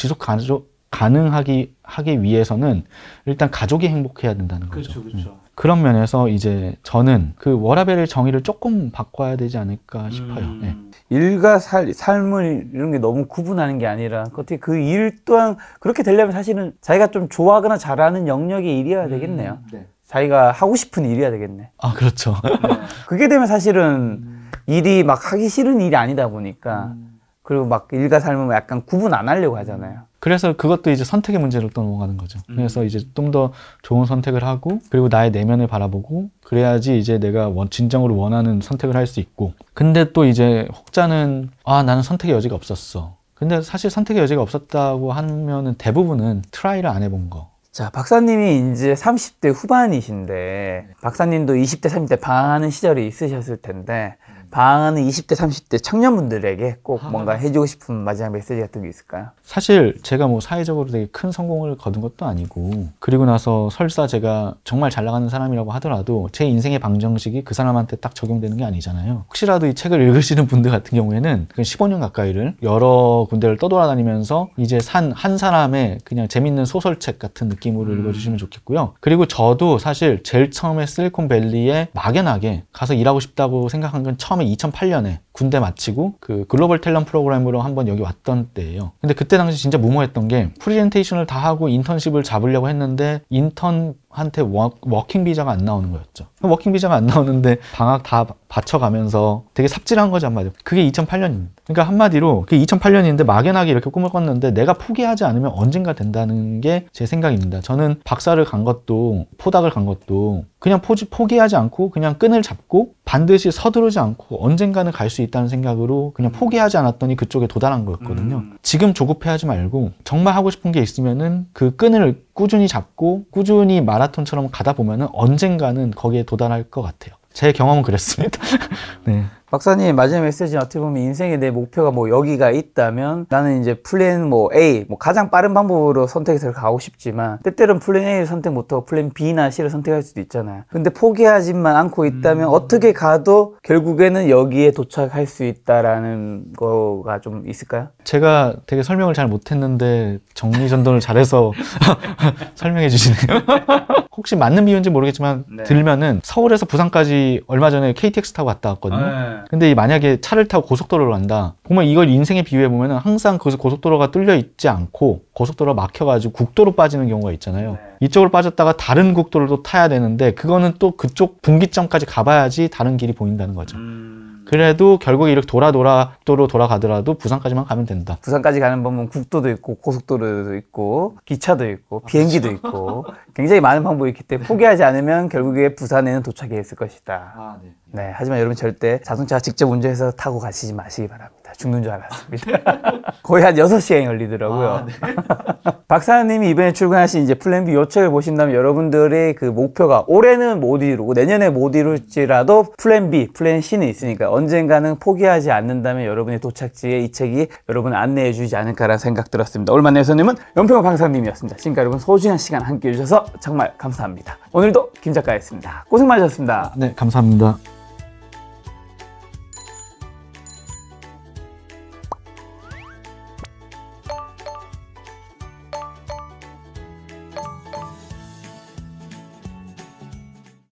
가능하기 위해서는 일단 가족이 행복해야 된다는 거죠. 그렇죠. 그런 면에서 이제 저는 그 워라밸의 정의를 조금 바꿔야 되지 않을까 싶어요. 네. 일과 삶을 이런 게 너무 구분하는 게 아니라 어떻게 그 일 또한 그렇게 되려면 사실은 자기가 좀 좋아하거나 잘하는 영역의 일이어야 되겠네요. 네. 자기가 하고 싶은 일이어야 되겠네. 아, 그렇죠. 그게 되면 사실은 일이 막 하기 싫은 일이 아니다 보니까 그리고 막 일과 삶을 약간 구분 안 하려고 하잖아요. 그래서 그것도 이제 선택의 문제로 또 넘어가는 거죠. 그래서 이제 좀 더 좋은 선택을 하고, 그리고 나의 내면을 바라보고, 그래야지 이제 내가 진정으로 원하는 선택을 할 수 있고. 근데 또 이제 혹자는 나는 선택의 여지가 없었어. 근데 사실 선택의 여지가 없었다고 하면은 대부분은 트라이를 안 해본 거. 자, 박사님이 이제 30대 후반이신데 박사님도 20대, 30대 방황하는 시절이 있으셨을 텐데 방황하는 20대, 30대 청년분들에게 꼭 뭔가 해주고 싶은 마지막 메시지 같은 게 있을까요? 사실 제가 뭐 사회적으로 되게 큰 성공을 거둔 것도 아니고, 그리고 나서 설사 제가 정말 잘 나가는 사람이라고 하더라도 제 인생의 방정식이 그 사람한테 딱 적용되는 게 아니잖아요. 혹시라도 이 책을 읽으시는 분들 같은 경우에는 15년 가까이를 여러 군데를 떠돌아다니면서 이제 한 사람의 그냥 재밌는 소설책 같은 느낌으로 읽어주시면 좋겠고요. 그리고 저도 사실 제일 처음에 실리콘밸리에 막연하게 가서 일하고 싶다고 생각한 건 처음에 2008년에 군대 마치고 그 글로벌 탤런트 프로그램으로 한번 여기 왔던 때예요. 근데 그때 당시 진짜 무모했던 게 프리젠테이션을 다 하고 인턴십을 잡으려고 했는데 인턴한테 워킹 비자가 안 나오는 거였죠. 워킹 비자가 안 나오는데 방학 다 바쳐가면서 되게 삽질한 거죠, 한마디로. 그게 2008년입니다. 그러니까 한마디로 그게 2008년인데 막연하게 이렇게 꿈을 꿨는데 내가 포기하지 않으면 언젠가 된다는 게 제 생각입니다. 저는 박사를 간 것도 포닥을 간 것도 그냥 포기하지 않고 그냥 끈을 잡고 반드시 서두르지 않고 언젠가는 갈 수 있다는 생각으로 그냥 포기하지 않았더니 그쪽에 도달한 거였거든요. 지금 조급해하지 말고 정말 하고 싶은 게 있으면은 그 끈을 꾸준히 잡고 꾸준히 마라톤처럼 가다 보면은 언젠가는 거기에 도달할 것 같아요. 제 경험은 그랬습니다. 네. 박사님 마지막 메시지는 어떻게 보면 인생의 내 목표가 뭐 여기가 있다면 나는 이제 플랜 A 가장 빠른 방법으로 선택해서 가고 싶지만 때때로는 플랜 A를 선택 못하고 플랜 B나 C를 선택할 수도 있잖아요. 근데 포기하지만 않고 있다면 어떻게 가도 결국에는 여기에 도착할 수 있다라는 거가 좀 있을까요? 제가 되게 설명을 잘 못했는데 정리전돈을 잘해서 설명해 주시네요. 혹시 맞는 비유인지 모르겠지만 들면은 서울에서 부산까지 얼마 전에 KTX 타고 갔다 왔거든요. 근데 만약에 차를 타고 고속도로를 간다. 보면 이걸 인생에 비유해 보면은 항상 거기서 고속도로가 뚫려 있지 않고 고속도로가 막혀가지고 국도로 빠지는 경우가 있잖아요. 이쪽으로 빠졌다가 다른 국도를 또 타야 되는데 그거는 또 그쪽 분기점까지 가봐야지 다른 길이 보인다는 거죠. 그래도 결국에 이렇게 국도로 돌아가더라도 부산까지만 가면 된다. 부산까지 가는 법은 국도도 있고 고속도로도 있고 기차도 있고 비행기도 있고 굉장히 많은 방법이 있기 때문에 포기하지 않으면 결국에 부산에는 도착해 있을 것이다. 네, 하지만 여러분 절대 자동차 직접 운전해서 타고 가시지 마시기 바랍니다. 죽는 줄 알았습니다. 거의 한 6시간 걸리더라고요. 박사님이 이번에 출간하신 이제 플랜 B 요 책을 보신다면 여러분들의 그 목표가 올해는 못 이루고 내년에 못 이룰지라도 플랜 B, 플랜 C는 있으니까 언젠가는 포기하지 않는다면 여러분의 도착지에 이 책이 여러분을 안내해 주지 않을까라는 생각 들었습니다. 오늘 만난 교수님은 연평호 박사님이었습니다. 지금까지 여러분 소중한 시간 함께 해주셔서 정말 감사합니다. 오늘도 김 작가였습니다. 고생 많으셨습니다. 네, 감사합니다.